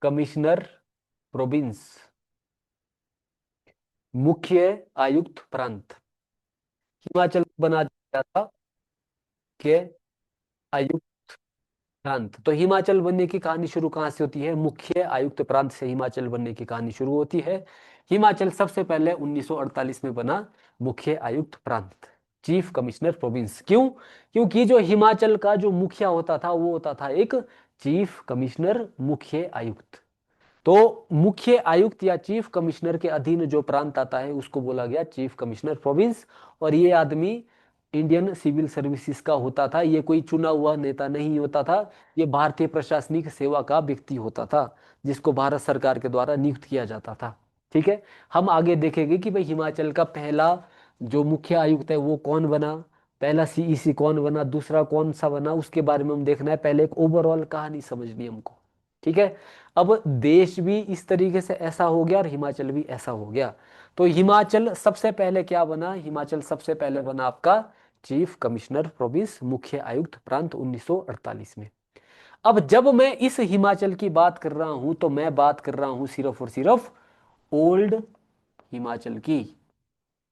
कमिश्नर प्रोविंस, मुख्य आयुक्त प्रांत। हिमाचल को बना दिया था कि आयुक्त प्रांत। तो हिमाचल बनने की कहानी शुरू कहाँ से होती है? मुख्य आयुक्त प्रांत से हिमाचल बनने की कहानी शुरू होती है। हिमाचल सबसे पहले 1948 में बना मुख्य आयुक्त प्रांत, चीफ कमिश्नर प्रोविंस। क्यों? क्योंकि जो हिमाचल का जो मुखिया होता था वो होता था एक चीफ कमिश्नर, मुख्य आयुक्त। तो मुख्य आयुक्त या चीफ कमिश्नर के अधीन जो प्रांत आता है उसको बोला गया चीफ कमिश्नर प्रोविंस। और ये आदमी इंडियन सिविल सर्विसेज का होता था, ये कोई चुना हुआ नेता नहीं होता था, ये भारतीय प्रशासनिक सेवा का व्यक्ति होता था जिसको भारत सरकार के द्वारा नियुक्त किया जाता था। ठीक है। हम आगे देखेंगे कि भाई हिमाचल का पहला जो मुख्य आयुक्त है वो कौन बना, पहला सीईसी कौन बना, दूसरा कौन सा बना, उसके बारे में हम देखना है। पहले एक ओवरऑल कहानी समझनी है हमको। ठीक है। अब देश भी इस तरीके से ऐसा हो गया और हिमाचल भी ऐसा हो गया। तो हिमाचल सबसे पहले क्या बना? हिमाचल सबसे पहले बना आपका चीफ कमिश्नर प्रोविंस, मुख्य आयुक्त प्रांत 1948 में। अब जब मैं इस हिमाचल की बात कर रहा हूं तो मैं बात कर रहा हूं सिर्फ और सिर्फ ओल्ड हिमाचल की,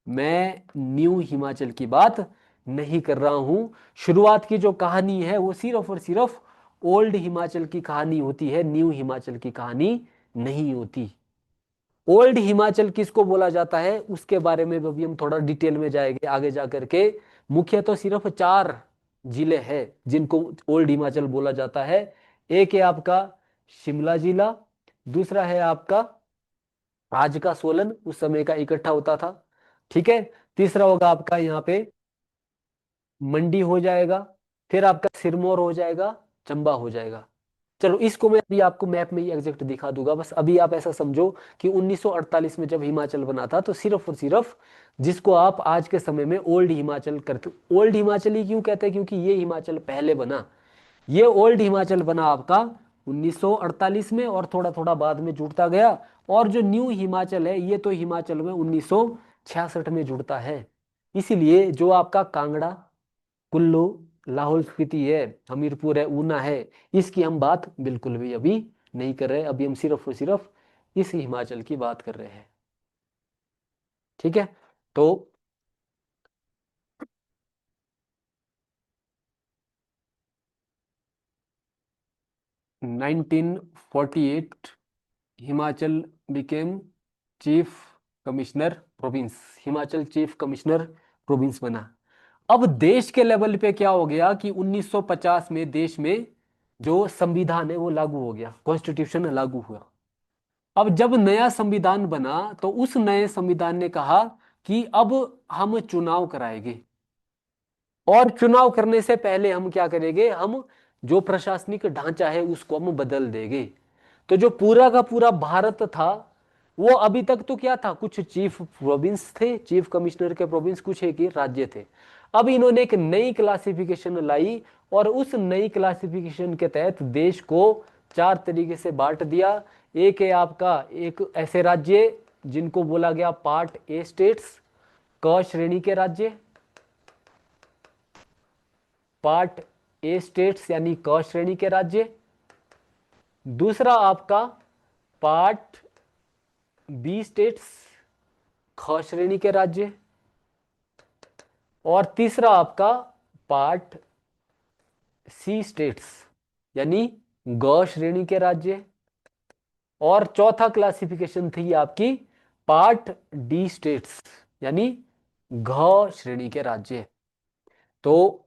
मैं न्यू हिमाचल की बात नहीं कर रहा हूं। शुरुआत की जो कहानी है वो सिर्फ और सिर्फ ओल्ड हिमाचल की कहानी होती है, न्यू हिमाचल की कहानी नहीं होती। ओल्ड हिमाचल किसको बोला जाता है उसके बारे में भी हम थोड़ा डिटेल में जाएंगे आगे जा करके। मुख्य तो सिर्फ 4 जिले हैं जिनको ओल्ड हिमाचल बोला जाता है। एक है आपका शिमला जिला, दूसरा है आपका आज का सोलन, उस समय का इकट्ठा होता था। ठीक है। तीसरा होगा आपका यहाँ पे मंडी हो जाएगा, फिर आपका सिरमौर हो जाएगा, चंबा हो जाएगा। चलो इसको मैं अभी आपको मैप में ही एग्जैक्ट दिखा दूंगा, बस अभी आप ऐसा समझो कि 1948 में जब हिमाचल बना था तो सिर्फ और सिर्फ जिसको आप आज के समय में ओल्ड हिमाचल करते, ओल्ड हिमाचल ही क्यों कहते हैं? क्योंकि ये हिमाचल पहले बना, ये ओल्ड हिमाचल बना आपका 1948 में और थोड़ा थोड़ा बाद में जुड़ता गया। और जो न्यू हिमाचल है ये तो हिमाचल में 1966 में जुड़ता है। इसीलिए जो आपका कांगड़ा, कुल्लू, लाहौल स्पीति है, हमीरपुर है, ऊना है, इसकी हम बात बिल्कुल भी अभी नहीं कर रहे। अभी हम सिर्फ और सिर्फ इस हिमाचल की बात कर रहे हैं। ठीक है। तो 1948 Himachal became chief commissioner province, Himachal chief commissioner province बना। अब देश के लेवल पे क्या हो गया कि 1950 में देश में जो संविधान है वो लागू हो गया, कॉन्स्टिट्यूशन लागू हुआ। अब जब नया संविधान बना तो उस नए संविधान ने कहा कि अब हम चुनाव कराएंगे, और चुनाव करने से पहले हम क्या करेंगे, हम जो प्रशासनिक ढांचा है उसको हम बदल देंगे। तो जो पूरा का पूरा भारत था वो अभी तक तो क्या था, कुछ चीफ प्रोविंस थे, चीफ कमिश्नर के प्रोविंस कुछ एक ही राज्य थे। अब इन्होंने एक नई क्लासिफिकेशन लाई और उस नई क्लासिफिकेशन के तहत देश को 4 तरीके से बांट दिया। एक है आपका एक ऐसे राज्य जिनको बोला गया पार्ट ए स्टेट्स, क श्रेणी के राज्य, पार्ट ए स्टेट्स यानी क श्रेणी के राज्य। दूसरा आपका पार्ट बी स्टेट्स, ख श्रेणी के राज्य। और तीसरा आपका पार्ट सी स्टेट्स यानी ग श्रेणी के राज्य। और चौथा क्लासिफिकेशन थी आपकी पार्ट डी स्टेट्स यानी घ श्रेणी के राज्य। तो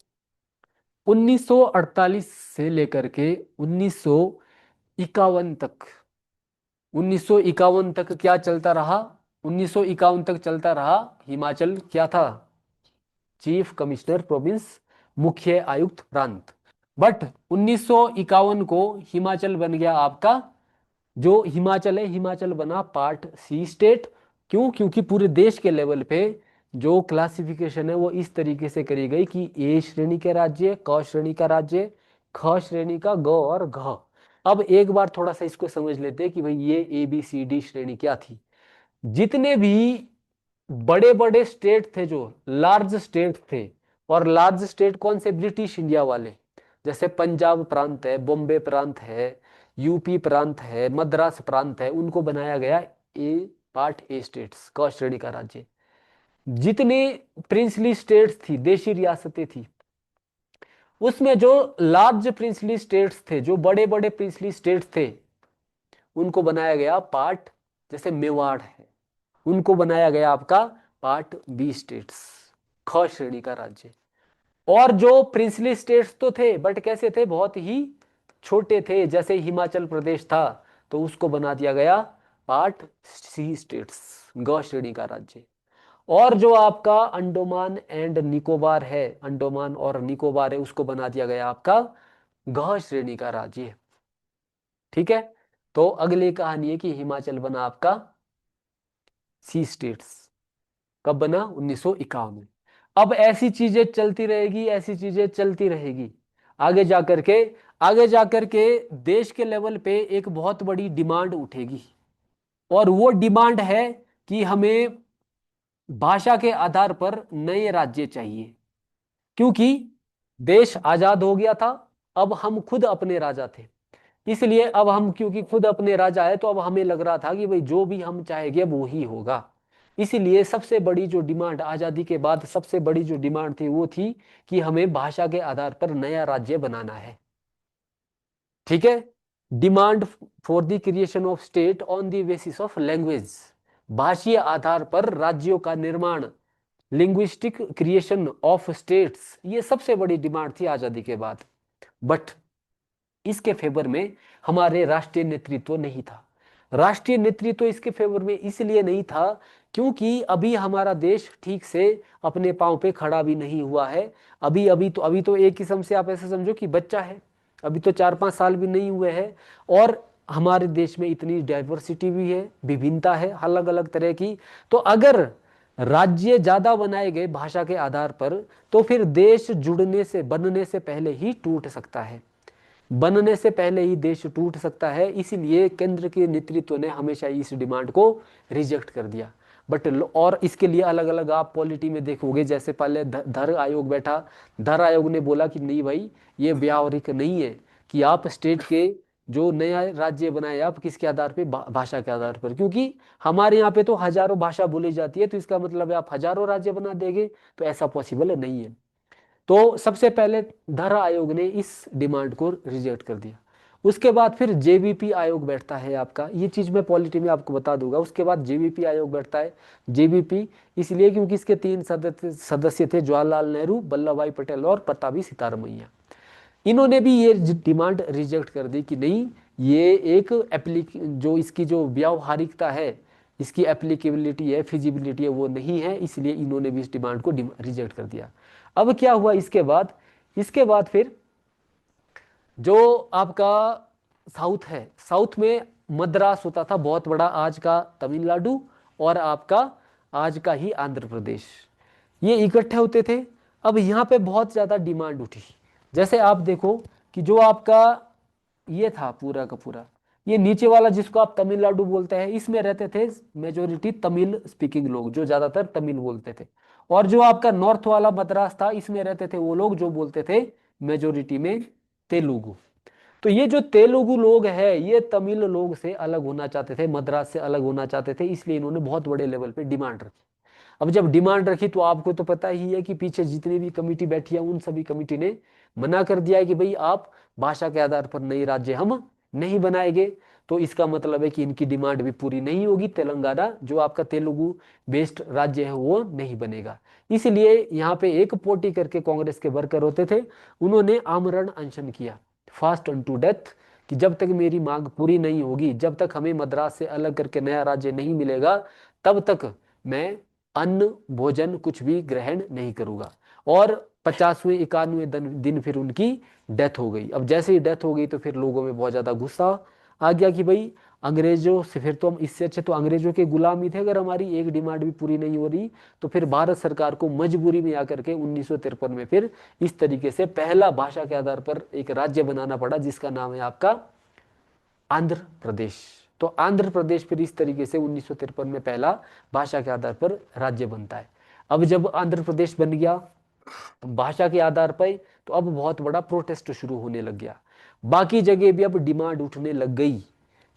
1948 से लेकर के 1951 तक 1951 तक क्या चलता रहा? 1951 तक चलता रहा हिमाचल क्या था? चीफ कमिश्नर प्रोविंस, मुख्य आयुक्त प्रांत। बट 1951 को हिमाचल बन गया आपका, जो हिमाचल है हिमाचल बना पार्ट सी स्टेट। क्यों? क्योंकि पूरे देश के लेवल पे जो क्लासिफिकेशन है वो इस तरीके से करी गई कि ए श्रेणी के राज्य, क श्रेणी का राज्य, ख श्रेणी का, ग और घ। अब एक बार थोड़ा सा इसको समझ लेते हैं कि भाई ये ए बी सी डी श्रेणी क्या थी। जितने भी बड़े बड़े स्टेट थे, जो लार्ज स्टेट थे, और लार्ज स्टेट कौन से? ब्रिटिश इंडिया वाले। जैसे पंजाब प्रांत है, बॉम्बे प्रांत है, यूपी प्रांत है, मद्रास प्रांत है, उनको बनाया गया ए पार्ट ए स्टेट्स, क श्रेणी का राज्य। जितने प्रिंसली स्टेट्स थी, देशी रियासतें थी, उसमें जो लार्ज प्रिंसली स्टेट्स थे, जो बड़े बड़े प्रिंसली स्टेट्स थे, उनको बनाया गया पार्ट, जैसे मेवाड़ है, उनको बनाया गया आपका पार्ट बी स्टेट्स, ख श्रेणी का राज्य। और जो प्रिंसली स्टेट्स तो थे, बट कैसे थे? बहुत ही छोटे थे, जैसे हिमाचल प्रदेश था, तो उसको बना दिया गया पार्ट सी स्टेट्स, ग श्रेणी का राज्य। और जो आपका अंडोमान एंड निकोबार है, अंडोमान और निकोबार है, उसको बना दिया गया आपका घ श्रेणी का राज्य। ठीक है। तो अगली कहानी है कि हिमाचल बना आपका सी स्टेट्स। कब बना? 1951 में। अब ऐसी चीजें चलती रहेगी, ऐसी चीजें चलती रहेगी। आगे जाकर के, आगे जाकर के देश के लेवल पे एक बहुत बड़ी डिमांड उठेगी, और वो डिमांड है कि हमें भाषा के आधार पर नए राज्य चाहिए। क्योंकि देश आजाद हो गया था, अब हम खुद अपने राजा थे। इसलिए अब हम क्योंकि खुद अपने राजा है, तो अब हमें लग रहा था कि भाई जो भी हम चाहेंगे वो ही होगा। इसीलिए सबसे बड़ी जो डिमांड आजादी के बाद, सबसे बड़ी जो डिमांड थी वो थी कि हमें भाषा के आधार पर नया राज्य बनाना है। ठीक है। Demand for the creation of state on the basis of language, भाषीय आधार पर राज्यों का निर्माण, लिंग्विस्टिक क्रिएशन ऑफ स्टेट्स, ये सबसे बड़ी डिमांड थी आजादी के बाद। बट इसके फेवर में हमारे राष्ट्रीय नेतृत्व नहीं था। राष्ट्रीय नेतृत्व इसके फेवर में इसलिए नहीं था क्योंकि अभी हमारा देश ठीक से अपने पांव पे खड़ा भी नहीं हुआ है। अभी तो एक किस्म से आप ऐसे समझो कि बच्चा है, अभी तो 4-5 साल भी नहीं हुए हैं। और हमारे देश में इतनी डाइवर्सिटी भी है, विभिन्नता है अलग अलग तरह की। तो अगर राज्य ज्यादा बनाए गए भाषा के आधार पर, तो फिर देश जुड़ने से, बनने से पहले ही टूट सकता है, बनने से पहले ही देश टूट सकता है। इसीलिए केंद्र के नेतृत्व ने हमेशा इस डिमांड को रिजेक्ट कर दिया। बट और इसके लिए अलग अलग आप पॉलिटी में देखोगे, जैसे पहले धर आयोग बैठा, धर आयोग ने बोला कि नहीं भाई, ये व्यावहारिक नहीं है कि आप स्टेट के जो नया राज्य बनाए आप किसके आधार पे? भाषा के आधार पर। क्योंकि हमारे यहाँ पे तो हजारों भाषा बोली जाती है, तो इसका मतलब है आप हजारों राज्य बना देंगे, तो ऐसा पॉसिबल नहीं है। तो सबसे पहले धर आयोग ने इस डिमांड को रिजेक्ट कर दिया। उसके बाद फिर जेबीपी आयोग बैठता है आपका, ये चीज मैं पॉलिटी में आपको बता दूंगा। उसके बाद जेबीपी आयोग बैठता है। जेबीपी इसलिए क्योंकि इसके 3 सदस्य थे, जवाहरलाल नेहरू, वल्लभ भाई पटेल और पट्टाभी सीतारमैया। इन्होंने भी ये डिमांड रिजेक्ट कर दी कि नहीं, ये एक जो इसकी जो व्यावहारिकता है, इसकी एप्लीकेबिलिटी है, फिजिबिलिटी है, वो नहीं है। इसलिए इन्होंने भी इस डिमांड को रिजेक्ट कर दिया। अब क्या हुआ इसके बाद? इसके बाद फिर जो आपका साउथ है, साउथ में मद्रास होता था बहुत बड़ा, आज का तमिलनाडु और आपका आज का ही आंध्र प्रदेश, ये इकट्ठे होते थे। अब यहाँ पे बहुत ज्यादा डिमांड उठी। जैसे आप देखो कि जो आपका ये था पूरा का पूरा, ये नीचे वाला जिसको आप तमिलनाडु बोलते हैं, इसमें रहते थे मेजोरिटी तमिल स्पीकिंग लोग, जो ज्यादातर तमिल बोलते थे। और जो आपका नॉर्थ वाला मद्रास था, इसमें रहते थे वो लोग जो बोलते थे मेजोरिटी में तेलुगु। तो ये जो तेलुगु लोग हैं, ये तमिल लोग से अलग होना चाहते थे, मद्रास से अलग होना चाहते थे, इसलिए इन्होंने बहुत बड़े लेवल पे डिमांड रखी। अब जब डिमांड रखी तो आपको तो पता ही है कि पीछे जितनी भी कमिटी बैठी है, उन सभी कमिटी ने मना कर दिया है कि भाई आप भाषा के आधार पर नई राज्य हम नहीं बनाएंगे। तो इसका मतलब है कि इनकी डिमांड भी पूरी नहीं होगी, तेलंगाना जो आपका तेलुगु बेस्ड राज्य है वो नहीं बनेगा। इसलिए यहाँ पे एक पोटी करके कांग्रेस के वर्कर होते थे, उन्होंने आमरण अनशन किया, फास्ट अन टू डेथ, कि जब तक मेरी मांग पूरी नहीं होगी, जब तक हमें मद्रास से अलग करके नया राज्य नहीं मिलेगा, तब तक मैं अन्न भोजन कुछ भी ग्रहण नहीं करूंगा। और 50वें 91वें दिन फिर उनकी डेथ हो गई। अब जैसे ही डेथ हो गई तो फिर लोगों में बहुत ज्यादा गुस्सा आ गया कि भाई अंग्रेजों से, फिर तो हम इससे अच्छे तो अंग्रेजों के गुलाम ही थे, अगर हमारी एक डिमांड भी पूरी नहीं हो रही। तो फिर भारत सरकार को मजबूरी में आकर के 1953 में फिर इस तरीके से पहला भाषा के आधार पर एक राज्य बनाना पड़ा, जिसका नाम है आपका आंध्र प्रदेश। तो आंध्र प्रदेश फिर इस तरीके से 1953 में पहला भाषा के आधार पर राज्य बनता है। अब जब आंध्र प्रदेश बन गया भाषा के आधार पर, तो अब बहुत बड़ा प्रोटेस्ट शुरू होने लग गया। बाकी जगह भी अब डिमांड उठने लग गई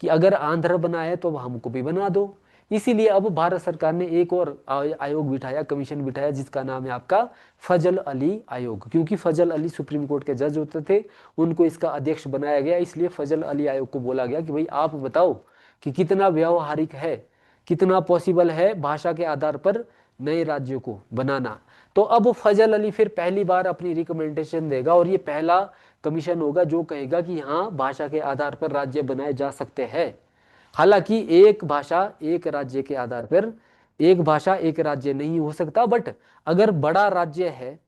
कि अगर आंध्र बना है तो अब हमको भी बना दो। इसीलिए अब भारत सरकार ने एक और आयोग बिठाया, कमीशन बिठाया, जिसका नाम है आपका फजल अली आयोग। क्योंकि फजल अली सुप्रीम कोर्ट के जज होते थे, उनको इसका अध्यक्ष बनाया गया, इसलिए फजल अली आयोग को बोला गया कि भाई आप बताओ कि कितना व्यावहारिक है, कितना पॉसिबल है भाषा के आधार पर नए राज्यों को बनाना। तो अब फजल अली फिर पहली बार अपनी रिकमेंडेशन देगा, और ये पहला कमीशन होगा जो कहेगा कि हाँ भाषा के आधार पर राज्य बनाए जा सकते हैं। हालांकि एक भाषा एक राज्य के आधार पर, एक भाषा एक राज्य नहीं हो सकता, बट अगर बड़ा राज्य है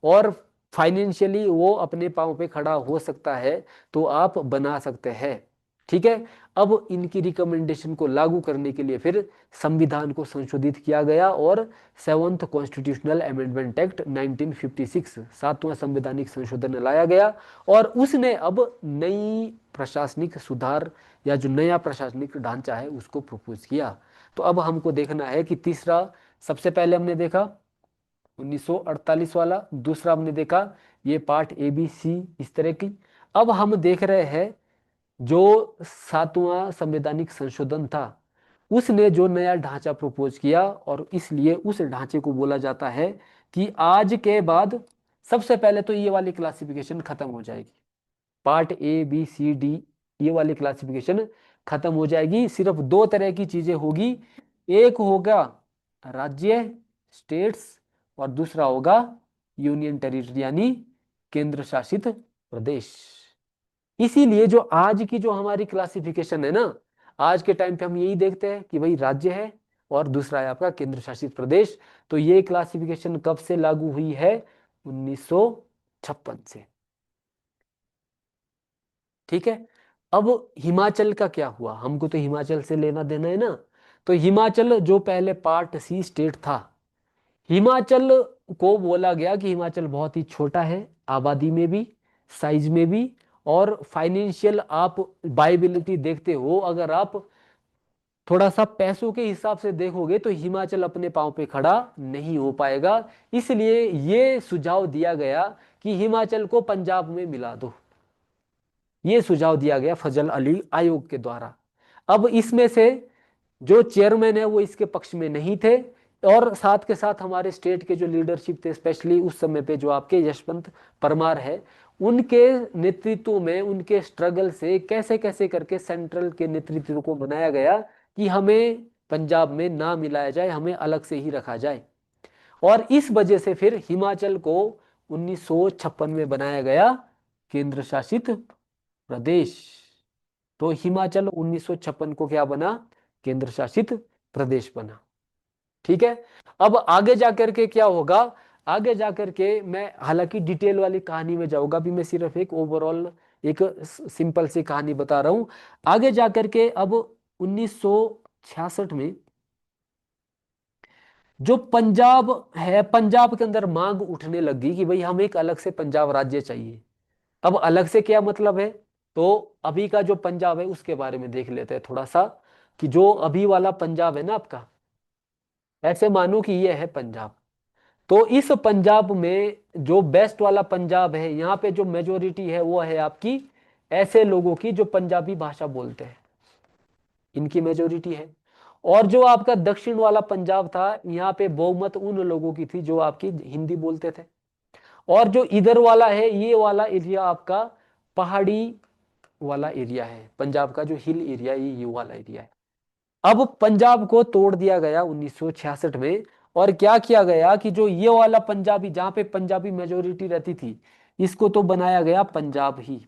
और फाइनेंशियली वो अपने पाँव पे खड़ा हो सकता है तो आप बना सकते हैं। ठीक है। अब इनकी रिकमेंडेशन को लागू करने के लिए फिर संविधान को संशोधित किया गया, और 7th कॉन्स्टिट्यूशनल अमेंडमेंट एक्ट 1956 सातवां संवैधानिक संशोधन लाया गया, और उसने अब नई प्रशासनिक सुधार या जो नया प्रशासनिक ढांचा है उसको प्रपोज किया। तो अब हमको देखना है कि तीसरा, सबसे पहले हमने देखा 1948 वाला, दूसरा हमने देखा ये पार्ट ए बी सी इस तरह की। अब हम देख रहे हैं जो 7वां संवैधानिक संशोधन था, उसने जो नया ढांचा प्रपोज किया, और इसलिए उस ढांचे को बोला जाता है कि आज के बाद सबसे पहले तो ये वाली क्लासिफिकेशन खत्म हो जाएगी। Part A B C D ये वाली क्लासिफिकेशन खत्म हो जाएगी। सिर्फ दो तरह की चीजें होगी, एक होगा राज्य स्टेट्स, और दूसरा होगा यूनियन टेरिटरी यानी केंद्र शासित प्रदेश। इसीलिए जो आज की जो हमारी क्लासिफिकेशन है ना, आज के टाइम पे हम यही देखते हैं कि भाई राज्य है और दूसरा है आपका केंद्र शासित प्रदेश। तो ये क्लासिफिकेशन कब से लागू हुई है? 1956 से। ठीक है। अब हिमाचल का क्या हुआ? हमको तो हिमाचल से लेना देना है ना। तो हिमाचल जो पहले पार्ट सी स्टेट था, हिमाचल को बोला गया कि हिमाचल बहुत ही छोटा है, आबादी में भी, साइज में भी, और फाइनेंशियल आप वायबिलिटी देखते हो, अगर आप थोड़ा सा पैसों के हिसाब से देखोगे तो हिमाचल अपने पांव पे खड़ा नहीं हो पाएगा। इसलिए ये सुझाव दिया गया कि हिमाचल को पंजाब में मिला दो। ये सुझाव दिया गया फजल अली आयोग के द्वारा। अब इसमें से जो चेयरमैन है वो इसके पक्ष में नहीं थे, और साथ के साथ हमारे स्टेट के जो लीडरशिप थे, स्पेशली उस समय पे जो आपके यशवंत परमार है, उनके नेतृत्व में, उनके स्ट्रगल से कैसे कैसे करके सेंट्रल के नेतृत्व को बनाया गया कि हमें पंजाब में ना मिलाया जाए, हमें अलग से ही रखा जाए। और इस वजह से फिर हिमाचल को 1956 में बनाया गया केंद्र शासित प्रदेश। तो हिमाचल 1956 को क्या बना? केंद्र शासित प्रदेश बना। ठीक है। अब आगे जाकर के क्या होगा? आगे जाकर के मैं हालांकि डिटेल वाली कहानी में जाऊंगा, अभी मैं सिर्फ एक ओवरऑल एक सिंपल सी कहानी बता रहा हूं। आगे जाकर के अब 1966 में जो पंजाब है, पंजाब के अंदर मांग उठने लगी कि भाई हम एक अलग से पंजाब राज्य चाहिए। अब अलग से क्या मतलब है? तो अभी का जो पंजाब है उसके बारे में देख लेते हैं थोड़ा सा, कि जो अभी वाला पंजाब है ना आपका, ऐसे मानो कि ये है पंजाब। तो इस पंजाब में जो बेस्ट वाला पंजाब है, यहाँ पे जो मेजोरिटी है वो है आपकी ऐसे लोगों की जो पंजाबी भाषा बोलते हैं, इनकी मेजोरिटी है। और जो आपका दक्षिण वाला पंजाब था, यहाँ पे बहुमत उन लोगों की थी जो आपकी हिंदी बोलते थे। और जो इधर वाला है, ये वाला एरिया आपका पहाड़ी वाला एरिया है, पंजाब का जो हिल एरिया है ये वाला एरिया है। अब पंजाब को तोड़ दिया गया 1966 में, और क्या किया गया कि जो ये वाला पंजाबी, जहां पे पंजाबी मेजोरिटी रहती थी, इसको तो बनाया गया पंजाब ही।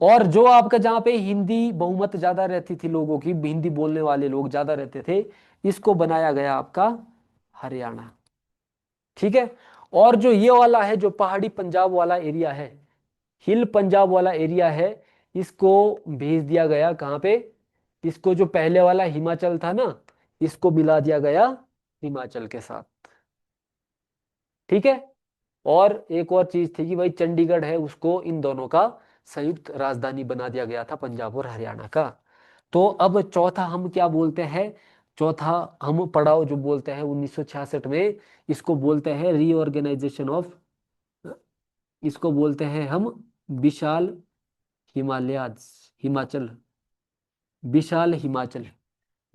और जो आपका जहाँ पे हिंदी बहुमत ज्यादा रहती थी, लोगों की हिंदी बोलने वाले लोग ज्यादा रहते थे, इसको बनाया गया आपका हरियाणा। ठीक है। और जो ये वाला है, जो पहाड़ी पंजाब वाला एरिया है, हिल पंजाब वाला एरिया है, इसको भेज दिया गया कहाँ पे, इसको जो पहले वाला हिमाचल था ना, इसको मिला दिया गया हिमाचल के साथ। ठीक है। और एक और चीज थी कि भाई चंडीगढ़ है, उसको इन दोनों का संयुक्त राजधानी बना दिया गया था, पंजाब और हरियाणा का। तो अब चौथा हम क्या बोलते हैं, चौथा हम पड़ाव जो बोलते हैं 1966 में, इसको बोलते हैं रीऑर्गेनाइजेशन ऑफ, इसको बोलते हैं हम विशाल हिमालयाज, हिमाचल, विशाल हिमाचल।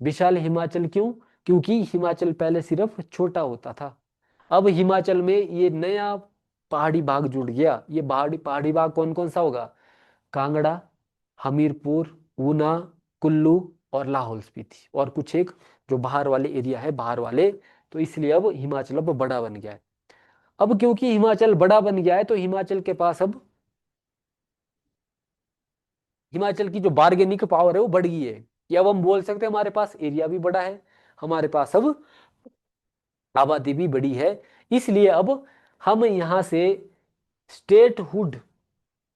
विशाल हिमाचल क्यों? क्योंकि हिमाचल पहले सिर्फ छोटा होता था, अब हिमाचल में ये नया पहाड़ी भाग जुड़ गया। ये पहाड़ी पहाड़ी भाग कौन कौन सा होगा? कांगड़ा, हमीरपुर, ऊना, कुल्लू और लाहौल स्पीति, और कुछ एक जो बाहर वाले एरिया है, बाहर वाले। तो इसलिए अब हिमाचल अब बड़ा बन गया है। अब क्योंकि हिमाचल बड़ा बन गया है, तो हिमाचल के पास अब, हिमाचल की जो बार्गेनिंग पावर है वो बढ़ गई है, कि अब हम बोल सकते हैं हमारे पास एरिया भी बड़ा है, हमारे पास अब आबादी भी बड़ी है। इसलिए अब हम यहाँ से स्टेटहुड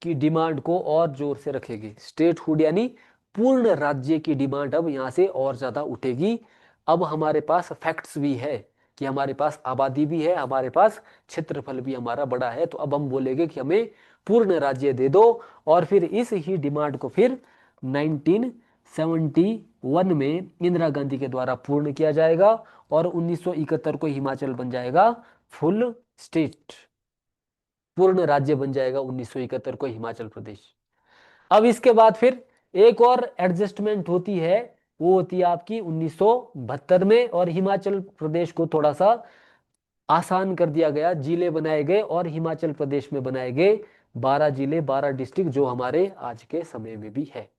की डिमांड को और जोर से रखेंगे। स्टेटहुड यानी पूर्ण राज्य की डिमांड अब यहाँ से और ज्यादा उठेगी। अब हमारे पास फैक्ट्स भी है, कि हमारे पास आबादी भी है, हमारे पास क्षेत्रफल भी हमारा बड़ा है, तो अब हम बोलेंगे कि हमें पूर्ण राज्य दे दो। और फिर इस ही डिमांड को फिर 1971 में इंदिरा गांधी के द्वारा पूर्ण किया जाएगा, और 1971 को हिमाचल बन जाएगा फुल स्टेट, पूर्ण राज्य बन जाएगा 1971 को हिमाचल प्रदेश। अब इसके बाद फिर एक और एडजस्टमेंट होती है, वो होती है आपकी 1972 में, और हिमाचल प्रदेश को थोड़ा सा आसान कर दिया गया, जिले बनाए गए, और हिमाचल प्रदेश में बनाए गए 12 जिले, 12 डिस्ट्रिक्ट, जो हमारे आज के समय में भी है।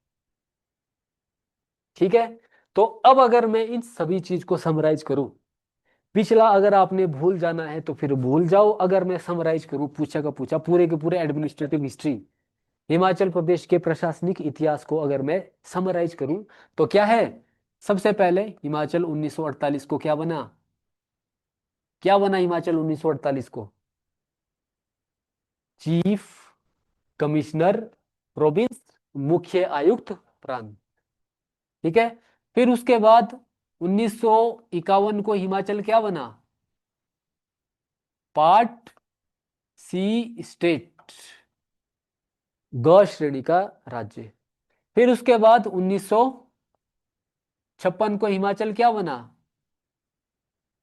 ठीक है। तो अब अगर मैं इन सभी चीज को समराइज करूं, पिछला अगर आपने भूल जाना है तो फिर भूल जाओ, अगर मैं समराइज करूं पूछा का पूछा पूरे के पूरे एडमिनिस्ट्रेटिव हिस्ट्री, हिमाचल प्रदेश के प्रशासनिक इतिहास को अगर मैं समराइज करूं, तो क्या है? सबसे पहले हिमाचल 1948 को क्या बना? क्या बना हिमाचल 1948 को? चीफ कमिश्नर प्रोविंस, मुख्य आयुक्त प्रांत। ठीक है। फिर उसके बाद 1951 को हिमाचल क्या बना? पार्ट सी स्टेट, ग श्रेणी का राज्य। फिर उसके बाद 1956 को हिमाचल क्या बना?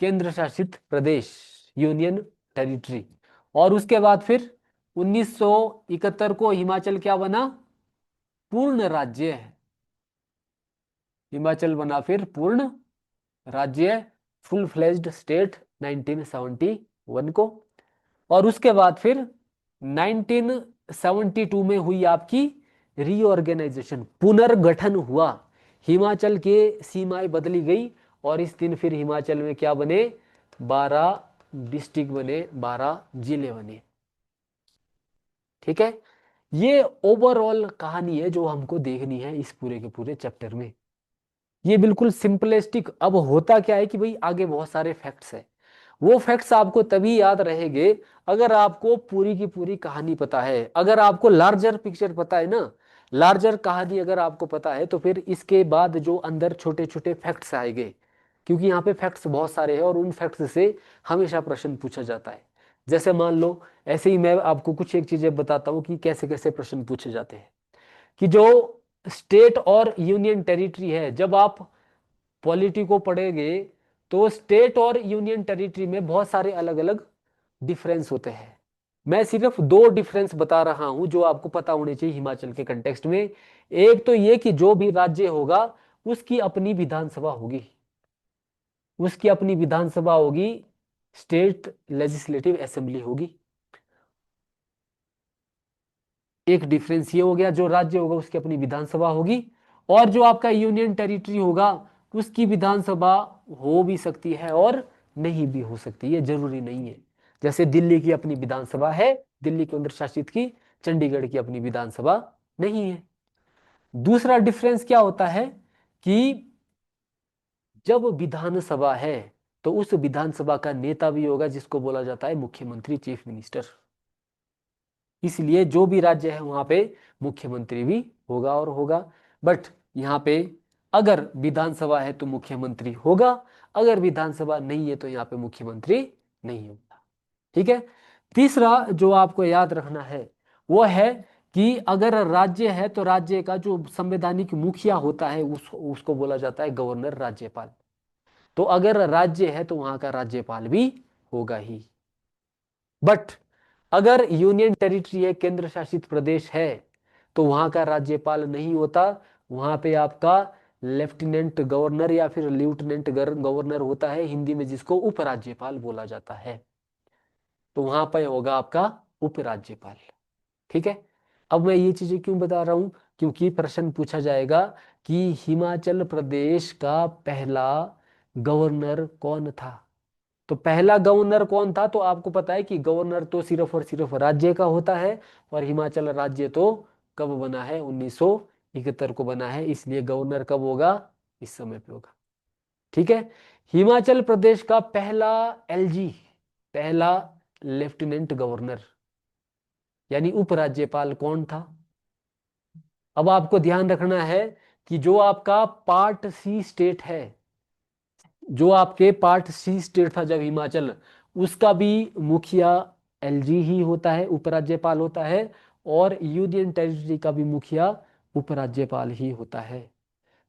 केंद्र शासित प्रदेश, यूनियन टेरिटरी। और उसके बाद फिर 1971 को हिमाचल क्या बना? पूर्ण राज्य है। हिमाचल बना फिर पूर्ण राज्य, फुल फ्लेज्ड स्टेट 1971 को। और उसके बाद फिर 1972 में हुई आपकी रीऑर्गेनाइजेशन, पुनर्गठन हुआ, हिमाचल के सीमाएं बदली गई, और इस दिन फिर हिमाचल में क्या बने? 12 डिस्ट्रिक्ट बने, 12 जिले बने। ठीक है। ये ओवरऑल कहानी है जो हमको देखनी है इस पूरे के पूरे चैप्टर में। ये बिल्कुल सिंपलिस्टिक। अब होता क्या है कि भाई आगे बहुत सारे फैक्ट्स है, वो फैक्ट्स आपको तभी याद रहेंगे अगर आपको पूरी की पूरी कहानी पता है, अगर आपको लार्जर पिक्चर पता है ना, लार्जर कहानी अगर आपको पता है, तो फिर इसके बाद जो अंदर छोटे छोटे फैक्ट्स आएंगे, क्योंकि यहाँ पे फैक्ट्स बहुत सारे हैं, और उन फैक्ट्स से हमेशा प्रश्न पूछा जाता है। जैसे मान लो, ऐसे ही मैं आपको कुछ एक चीजें बताता हूँ कि कैसे कैसे प्रश्न पूछे जाते हैं, कि जो स्टेट और यूनियन टेरिटरी है, जब आप पॉलिटी को पढ़ेंगे, तो स्टेट और यूनियन टेरिटरी में बहुत सारे अलग अलग डिफरेंस होते हैं। मैं सिर्फ दो डिफरेंस बता रहा हूं जो आपको पता होने चाहिए हिमाचल के कंटेक्स्ट में। एक तो ये कि जो भी राज्य होगा उसकी अपनी विधानसभा होगी, उसकी अपनी विधानसभा होगी, स्टेट लेजिस्लेटिव असेंबली होगी। एक डिफरेंस ये हो गया, जो राज्य होगा उसकी अपनी विधानसभा होगी, और जो आपका यूनियन टेरिटरी होगा उसकी विधानसभा हो भी सकती है और नहीं भी हो सकती, ये जरूरी नहीं है। जैसे दिल्ली की अपनी विधानसभा है, दिल्ली केंद्र शासित की, चंडीगढ़ की अपनी विधानसभा नहीं है। दूसरा डिफरेंस क्या होता है कि जब विधानसभा है तो उस विधानसभा का नेता भी होगा जिसको बोला जाता है मुख्यमंत्री, चीफ मिनिस्टर। इसलिए जो भी राज्य है वहां पे मुख्यमंत्री भी होगा और होगा। बट यहाँ पे अगर विधानसभा है तो मुख्यमंत्री होगा, अगर विधानसभा नहीं है तो यहाँ पे मुख्यमंत्री नहीं होगा। ठीक है। तीसरा जो आपको याद रखना है वो है कि अगर राज्य है तो राज्य का जो संवैधानिक मुखिया होता है उसको बोला जाता है गवर्नर, राज्यपाल। तो अगर राज्य है तो वहां का राज्यपाल भी होगा ही। बट अगर यूनियन टेरिटरी है, केंद्र शासित प्रदेश है, तो वहां का राज्यपाल नहीं होता। वहां पे आपका लेफ्टिनेंट गवर्नर या फिर लेफ्टिनेंट गवर्नर होता है, हिंदी में जिसको उपराज्यपाल बोला जाता है। तो वहां पे होगा आपका उपराज्यपाल। ठीक है। अब मैं ये चीजें क्यों बता रहा हूं, क्योंकि प्रश्न पूछा जाएगा कि हिमाचल प्रदेश का पहला गवर्नर कौन था। तो पहला गवर्नर कौन था, तो आपको पता है कि गवर्नर तो सिर्फ और सिर्फ राज्य का होता है, और हिमाचल राज्य तो कब बना है, 1971 को बना है। इसलिए गवर्नर कब होगा, इस समय पे होगा। ठीक है। हिमाचल प्रदेश का पहला एलजी, पहला लेफ्टिनेंट गवर्नर यानी उपराज्यपाल कौन था। अब आपको ध्यान रखना है कि जो आपका पार्ट सी स्टेट है, जो आपके पार्ट सी स्टेट था जब हिमाचल, उसका भी मुखिया एलजी ही होता है, उपराज्यपाल होता है। और यूनियन टेरिटरी का भी मुखिया उपराज्यपाल ही होता है।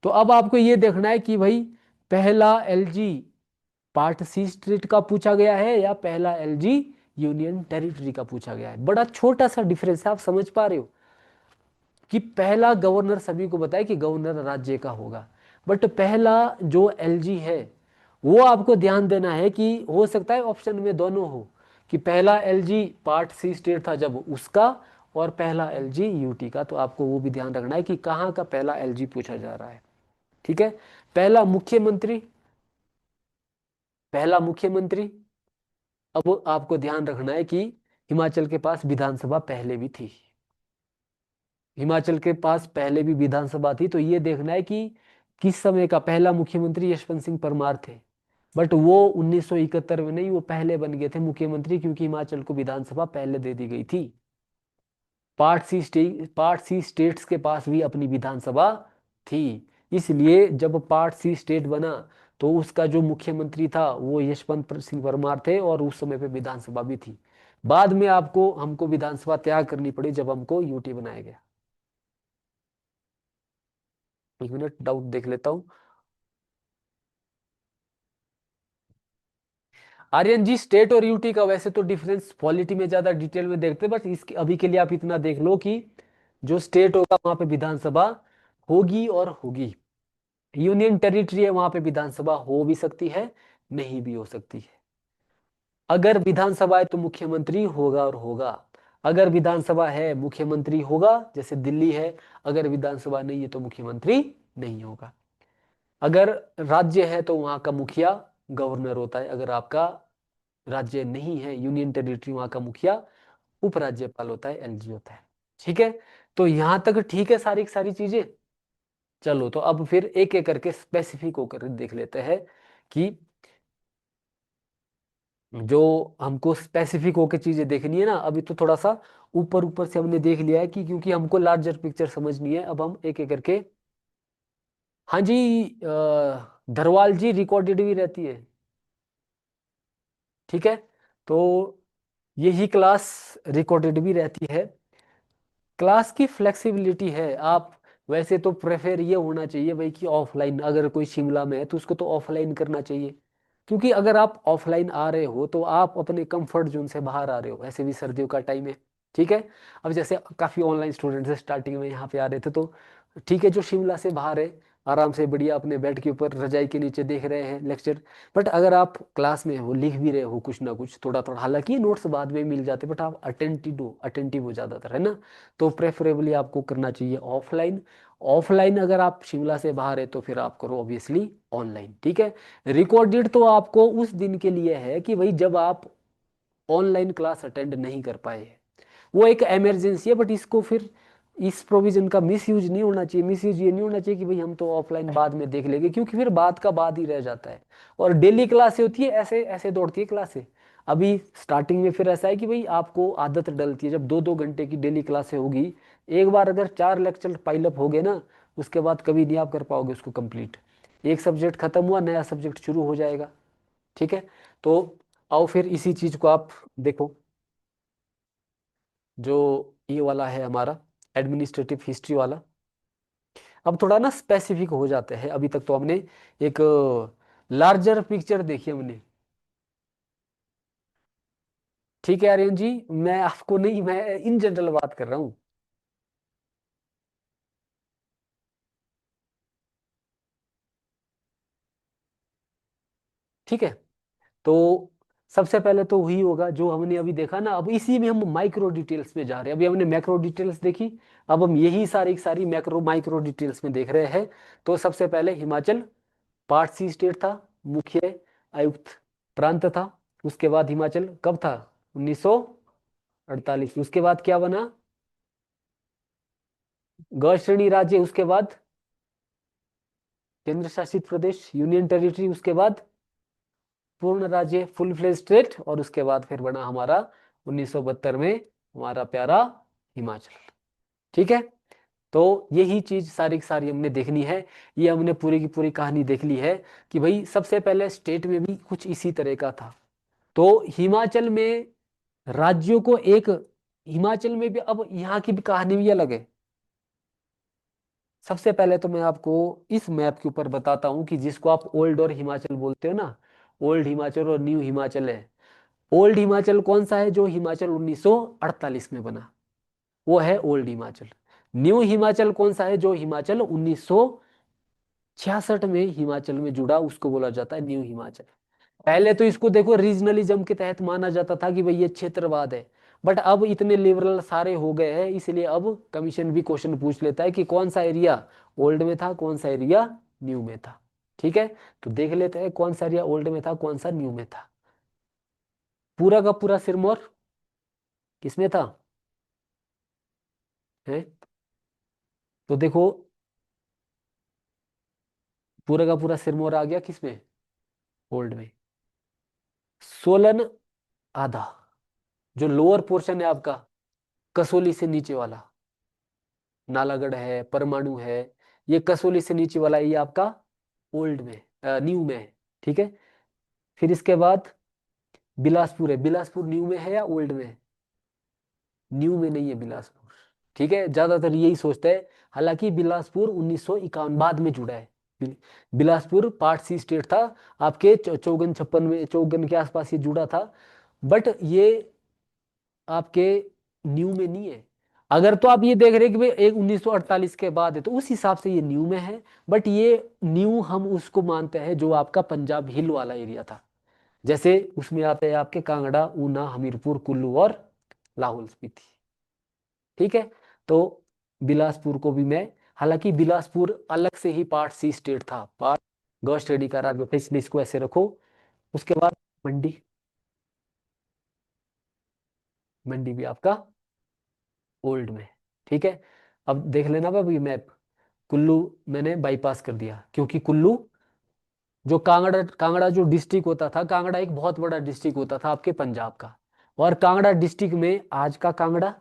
तो अब आपको ये देखना है कि भाई पहला एलजी पार्ट सी स्टेट का पूछा गया है या पहला एलजी यूनियन टेरिटरी का पूछा गया है। बड़ा छोटा सा डिफरेंस है, आप समझ पा रहे हो कि पहला गवर्नर सभी को बताया कि गवर्नर राज्य का होगा, बट पहला जो एलजी है वो आपको ध्यान देना है कि हो सकता है ऑप्शन में दोनों हो, कि पहला एलजी पार्ट सी स्टेट था जब उसका, और पहला एलजी यूटी का। तो आपको वो भी ध्यान रखना है कि कहाँ का पहला एलजी पूछा जा रहा है। ठीक है। पहला मुख्यमंत्री, पहला मुख्यमंत्री। अब आपको ध्यान रखना है कि हिमाचल के पास विधानसभा पहले भी थी, हिमाचल के पास पहले भी विधानसभा थी। तो ये देखना है कि किस समय का पहला मुख्यमंत्री यशवंत सिंह परमार थे। बट वो 1971 में नहीं, वो पहले बन गए थे मुख्यमंत्री, क्योंकि हिमाचल को विधानसभा पहले दे दी गई थी। पार्ट सी स्टेट्स के पास भी अपनी विधानसभा थी। इसलिए जब पार्ट सी स्टेट बना तो उसका जो मुख्यमंत्री था वो यशवंत सिंह परमार थे, और उस समय पे विधानसभा भी थी। बाद में आपको हमको विधानसभा त्याग करनी पड़ी जब हमको यूटी बनाया गया। एक मिनट डाउट देख लेता हूँ। आर्यन जी, स्टेट और यूटी का वैसे तो डिफरेंस पॉलिटी में ज्यादा डिटेल में देखते हैं, बट इसके अभी के लिए आप इतना देख लो कि जो स्टेट होगा वहां पे विधानसभा होगी और होगी। यूनियन टेरिटरी है, वहां पे विधानसभा हो भी सकती है, नहीं भी हो सकती है। अगर विधानसभा है तो मुख्यमंत्री होगा और होगा, अगर विधानसभा है मुख्यमंत्री होगा, जैसे दिल्ली है। अगर विधानसभा नहीं है तो मुख्यमंत्री नहीं होगा। अगर राज्य है तो वहां का मुखिया गवर्नर होता है, अगर आपका राज्य नहीं है यूनियन टेरिटरी, वहां का मुखिया उपराज्यपाल होता है, एलजी होता है। ठीक है। तो यहां तक ठीक है सारी की सारी चीजें। चलो तो अब फिर एक एक करके स्पेसिफिक होकर देख लेते हैं कि जो हमको स्पेसिफिक होकर चीजें देखनी है ना। अभी तो थोड़ा सा ऊपर ऊपर से हमने देख लिया है कि क्योंकि हमको लार्जर पिक्चर समझनी है। अब हम एक एक करके, हाँ जी, धरवाल जी रिकॉर्डेड भी रहती है। ठीक है। तो यही क्लास रिकॉर्डेड भी रहती है। क्लास की फ्लेक्सिबिलिटी है। आप वैसे तो प्रेफर ये होना चाहिए भाई कि ऑफलाइन, अगर कोई शिमला में है तो उसको तो ऑफलाइन करना चाहिए, क्योंकि अगर आप ऑफलाइन आ रहे हो तो आप अपने कंफर्ट जोन से बाहर आ रहे हो। ऐसे भी सर्दियों का टाइम है। ठीक है। अब जैसे काफी ऑनलाइन स्टूडेंट्स स्टार्टिंग में यहाँ पे आ रहे थे, तो ठीक है, जो शिमला से बाहर है आराम से बढ़िया अपने बेड के ऊपर रजाई के नीचे देख रहे हैं लेक्चर। बट अगर आप क्लास में हो, लिख भी रहे हो कुछ ना कुछ थोड़ा थोड़ा, हालांकि नोट्स बाद में मिल जाते, बट आप अटेंटिव हो ज्यादातर, है ना। तो प्रेफरेबली आपको करना चाहिए ऑफलाइन। ऑफलाइन अगर आप शिमला से बाहर है तो फिर आप करो ऑब्वियसली ऑनलाइन। ठीक है। रिकॉर्डेड तो आपको उस दिन के लिए है कि भाई जब आप ऑनलाइन क्लास अटेंड नहीं कर पाए, वो एक इमरजेंसी है। बट इसको फिर इस प्रोविजन का मिस यूज नहीं होना चाहिए। मिस यूज ये नहीं होना चाहिए कि भाई हम तो ऑफलाइन बाद में देख लेंगे, क्योंकि फिर बात का बाद ही रह जाता है। और डेली क्लासे होती है, ऐसे ऐसे दौड़ती है क्लासे। अभी स्टार्टिंग में फिर ऐसा है कि भाई आपको आदत डलती है, जब 2-2 घंटे की डेली क्लासे होगी, एक बार अगर 4 लेक्चर पाइलअप हो गए ना, उसके बाद कभी नहीं आप कर पाओगे उसको कंप्लीट। एक सब्जेक्ट खत्म हुआ, नया सब्जेक्ट शुरू हो जाएगा। ठीक है। तो आओ फिर इसी चीज को आप देखो, जो ये वाला है हमारा एडमिनिस्ट्रेटिव हिस्ट्री वाला। अब थोड़ा ना स्पेसिफिक हो जाते हैं। अभी तक तो हमने एक लार्जर पिक्चर देखी हमने। ठीक है आर्यन जी, मैं आपको नहीं, मैं इन जनरल बात कर रहा हूँ। ठीक है। तो सबसे पहले तो वही होगा जो हमने अभी देखा ना। अब इसी में हम माइक्रो डिटेल्स में जा रहे हैं। अभी हमने मैक्रो डिटेल्स देखी, अब हम यही सारी की सारी मैक्रो माइक्रो डिटेल्स में देख रहे हैं। तो सबसे पहले हिमाचल पार्ट सी स्टेट था, मुख्य आयुक्त प्रांत था। उसके बाद हिमाचल कब था? 1948। उसके बाद क्या बना? ग श्रेणी राज्य। उसके बाद केंद्र शासित प्रदेश, यूनियन टेरिटरी। उसके बाद पूर्ण राज्य, फुल फ्लेज स्टेट। और उसके बाद फिर बना हमारा 1972 में हमारा प्यारा हिमाचल। ठीक है। तो यही चीज सारी की सारी हमने देखनी है। ये हमने पूरी की पूरी कहानी देख ली है कि भाई सबसे पहले स्टेट में भी कुछ इसी तरह का था। तो हिमाचल में राज्यों को एक, हिमाचल में भी अब यहाँ की भी कहानी भी अलग है। सबसे पहले तो मैं आपको इस मैप के ऊपर बताता हूँ कि जिसको आप ओल्ड और हिमाचल बोलते हो ना, ओल्ड हिमाचल और न्यू हिमाचल है। ओल्ड हिमाचल कौन सा है? जो हिमाचल 1948 में बना, वो है ओल्ड हिमाचल। न्यू हिमाचल कौन सा है? जो हिमाचल 1966 में हिमाचल में जुड़ा, उसको बोला जाता है न्यू हिमाचल। पहले तो इसको देखो रीजनलिज्म के तहत माना जाता था कि भाई ये क्षेत्रवाद है। बट अब इतने लिबरल सारे हो गए हैं, इसलिए अब कमीशन भी क्वेश्चन पूछ लेता है कि कौन सा एरिया ओल्ड में था, कौन सा एरिया न्यू में था। ठीक है। तो देख लेते हैं कौन सा एरिया ओल्ड में था, कौन सा न्यू में था। पूरा का पूरा सिरमौर किसमें था? है, तो देखो पूरा का पूरा सिरमौर आ गया किसमें? ओल्ड में। सोलन आधा, जो लोअर पोर्शन है आपका, कसोली से नीचे वाला, नालागढ़ है, परमाणु है, ये कसोली से नीचे वाला, ये आपका ओल्ड में, न्यू में है। ठीक है। फिर इसके बाद बिलासपुर है। बिलासपुर न्यू में है या ओल्ड में है? न्यू में नहीं है बिलासपुर। ठीक है, ज्यादातर यही सोचते हैं। हालांकि बिलासपुर 1951 बाद में जुड़ा है। बिलासपुर पार्ट सी स्टेट था, आपके 54-56 में, 54 के आसपास ये जुड़ा था। बट ये आपके न्यू में नहीं है। अगर तो आप ये देख रहे हैं कि भाई एक 1948 के बाद है, तो उस हिसाब से ये न्यू में है। बट ये न्यू हम उसको मानते हैं जो आपका पंजाब हिल वाला एरिया था। जैसे उसमें आते हैं आपके कांगड़ा, ऊना, हमीरपुर, कुल्लू और लाहौल स्पीति। ठीक है। तो बिलासपुर को भी मैं, हालांकि बिलासपुर अलग से ही पार्ट सी स्टेट था, पार्ट ग स्टडी का राज्य था, इसलिए इसको ऐसे रखो। उसके बाद मंडी, मंडी भी आपका ओल्ड में। ठीक है। अब देख लेना भाई मैप। कुल्लू मैंने बाईपास कर दिया, क्योंकि कुल्लू जो कांगड़ा, कांगड़ा जो डिस्ट्रिक्ट होता था, कांगड़ा एक बहुत बड़ा डिस्ट्रिक्ट होता था आपके पंजाब का। और कांगड़ा डिस्ट्रिक्ट में आज का कांगड़ा,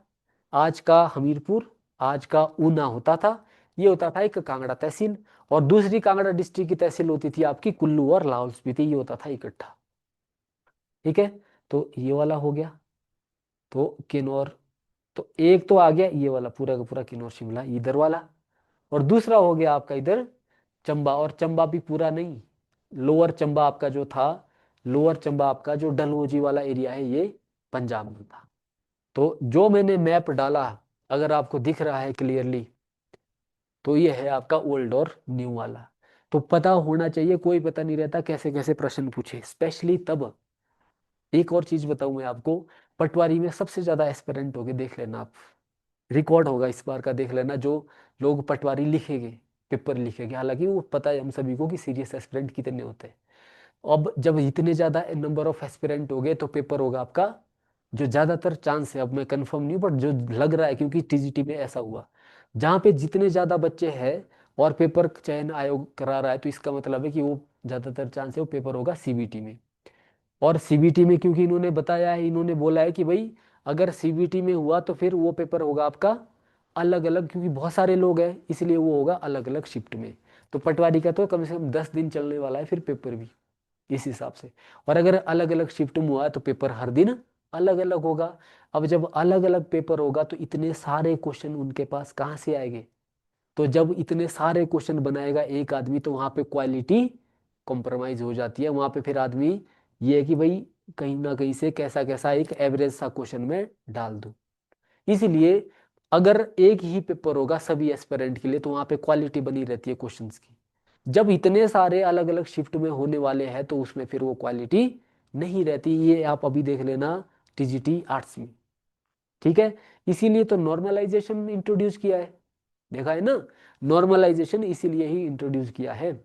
आज का हमीरपुर, आज का ऊना होता था। ये होता था एक कांगड़ा तहसील। और दूसरी कांगड़ा डिस्ट्रिक्ट की तहसील होती थी आपकी कुल्लू और लाहौल स्पीति, ये होता था इकट्ठा। ठीक है। तो ये वाला हो गया। तो किन्नौर, तो एक तो आ गया ये वाला पूरा का पूरा किन्नौर शिमला इधर वाला। और दूसरा हो गया आपका इधर चंबा। और चंबा भी पूरा नहीं, लोअर चंबा आपका जो था, लोअर चंबा आपका जो डलहौजी वाला एरिया है, ये पंजाब में था। तो जो मैंने मैप डाला, अगर आपको दिख रहा है क्लियरली, तो ये है आपका ओल्ड और न्यू वाला। तो पता होना चाहिए, कोई पता नहीं रहता कैसे कैसे प्रश्न पूछे, स्पेशली तब। एक और चीज बताऊं मैं आपको, पटवारी में सबसे ज्यादा एस्पिरेंट होगे, देख लेना आप, रिकॉर्ड होगा इस बार का, देख लेना जो लोग पटवारी लिखेंगे, पेपर लिखेंगे। हालांकि वो पता है हम सभी को कि सीरियस एस्पिरेंट कितने होते हैं। अब जब इतने ज्यादा नंबर ऑफ एस्पिरेंट हो गए, तो पेपर होगा आपका, जो ज्यादातर चांस है, अब मैं कंफर्म नहीं हूँ, बट जो लग रहा है, क्योंकि टीजीटी में ऐसा हुआ, जहाँ पे जितने ज्यादा बच्चे हैं और पेपर चयन आयोग करा रहा है, तो इसका मतलब है कि वो ज्यादातर चांस है वो पेपर होगा सीबीटी में। और सीबीटी में क्योंकि इन्होंने बताया है, इन्होंने बोला है कि भाई अगर सीबीटी में हुआ तो फिर वो पेपर होगा आपका अलग अलग, क्योंकि बहुत सारे लोग हैं इसलिए वो होगा अलग अलग शिफ्ट में। तो पटवारी का तो कम से कम 10 दिन चलने वाला है फिर पेपर भी इस हिसाब से। और अगर अलग अलग शिफ्ट में हुआ तो पेपर हर दिन अलग अलग होगा। अब जब अलग अलग पेपर होगा तो इतने सारे क्वेश्चन उनके पास कहाँ से आएंगे। तो जब इतने सारे क्वेश्चन बनाएगा एक आदमी तो वहां पे क्वालिटी कॉम्प्रोमाइज हो जाती है। वहां पे फिर आदमी ये है कि भाई कहीं ना कहीं से कैसा कैसा एक एवरेज सा क्वेश्चन में डाल दूं। इसलिए अगर एक ही पेपर होगा सभी एस्पिरेंट के लिए तो वहां पे क्वालिटी बनी रहती है क्वेश्चंस की। जब इतने सारे अलग अलग शिफ्ट में होने वाले हैं तो उसमें फिर वो क्वालिटी नहीं रहती। ये आप अभी देख लेना टीजीटी आर्ट्स में। ठीक है। इसीलिए तो नॉर्मलाइजेशन इंट्रोड्यूस किया है। देखा है ना, नॉर्मलाइजेशन इसीलिए ही इंट्रोड्यूस किया है।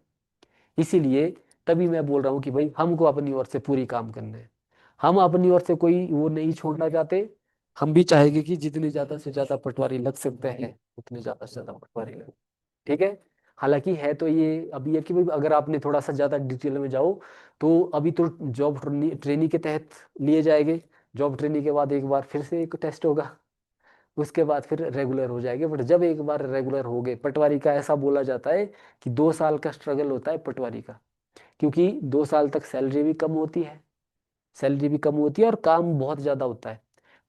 इसीलिए तभी मैं बोल रहा हूँ कि भाई हमको अपनी ओर से पूरी काम करना है। हम अपनी ओर से कोई वो नहीं छोड़ना चाहते। हम भी चाहेंगे कि जितने ज्यादा से ज्यादा पटवारी लग सकते हैं उतने ज्यादा से ज्यादा पटवारी लगे। ठीक है। हालांकि है तो ये अभी है कि भाई अगर आपने थोड़ा सा ज्यादा डिटेल में जाओ तो अभी तो जॉब ट्रेनिंग के तहत लिए जाएंगे। जॉब ट्रेनिंग के बाद एक बार फिर से एक टेस्ट होगा, उसके बाद फिर रेगुलर हो जाएंगे। बट जब एक बार रेगुलर हो गए, पटवारी का ऐसा बोला जाता है कि 2 साल का स्ट्रगल होता है पटवारी का। क्योंकि 2 साल तक सैलरी भी कम होती है, सैलरी भी कम होती है और काम बहुत ज्यादा होता है।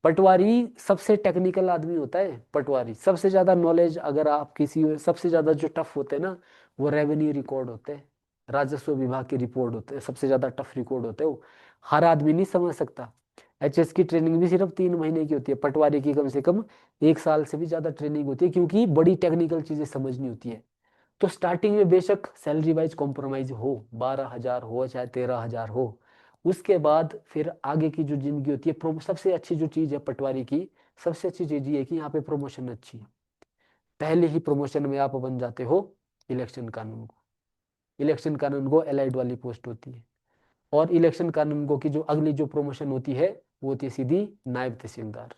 पटवारी सबसे टेक्निकल आदमी होता है। पटवारी सबसे ज्यादा नॉलेज, अगर आप किसी सबसे ज्यादा जो टफ होते हैं ना वो रेवेन्यू रिकॉर्ड होते हैं, राजस्व विभाग के रिपोर्ट होते हैं, सबसे ज्यादा टफ रिकॉर्ड होते हैं वो। हर आदमी नहीं समझ सकता। एचएस की ट्रेनिंग भी सिर्फ 3 महीने की होती है, पटवारी की कम से कम 1 साल से भी ज्यादा ट्रेनिंग होती है, क्योंकि बड़ी टेक्निकल चीजें समझनी होती है। तो स्टार्टिंग में बेशक सैलरी वाइज कॉम्प्रोमाइज हो, 12,000 हो चाहे 13,000 हो, उसके बाद फिर आगे की जो जिंदगी होती है सबसे अच्छी जो चीज है पटवारी की, सबसे अच्छी चीज ये है कि यहाँ पे प्रमोशन अच्छी है। पहले ही प्रमोशन में आप बन जाते हो इलेक्शन कानून को। इलेक्शन कानून को एलाइड वाली पोस्ट होती है। और इलेक्शन कानून को की जो अगली जो प्रमोशन होती है वो होती है सीधी नायब तहसीलदार।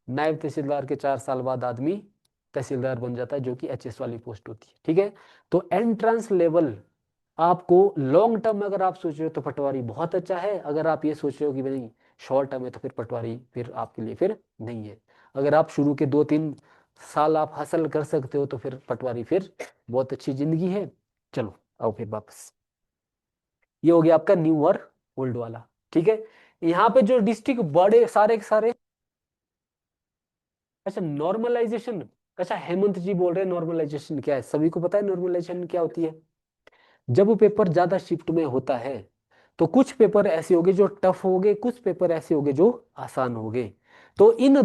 नायब तहसीलदार के 4 साल बाद आदमी तहसीलदार बन जाता है, जो कि एचएस वाली पोस्ट होती है। ठीक है। तो एंट्रेंस लेवल आपको लॉन्ग टर्म में अगर आप सोच रहे हो तो पटवारी बहुत अच्छा है। अगर आप ये सोच रहे हो कि नहीं शॉर्ट टर्म है तो फिर पटवारी फिर आपके लिए फिर नहीं है। अगर आप शुरू के 2-3 साल आप हासिल कर सकते हो तो फिर पटवारी फिर बहुत अच्छी जिंदगी है। चलो आओ फिर वापस। ये हो गया आपका न्यू और ओल्ड वाला। ठीक है। यहाँ पे जो डिस्ट्रिक्ट बड़े सारे के सारे, अच्छा नॉर्मलाइजेशन, अच्छा हेमंत जी बोल रहे हैं नॉर्मलाइजेशन क्या है। सभी को पता है नॉर्मलाइजेशन क्या होती है। जब वो पेपर ज्यादा शिफ्ट में होता है तो कुछ पेपर ऐसे होंगे जो टफ होंगे, कुछ पेपर ऐसे होंगे जो आसान होंगे। तो इन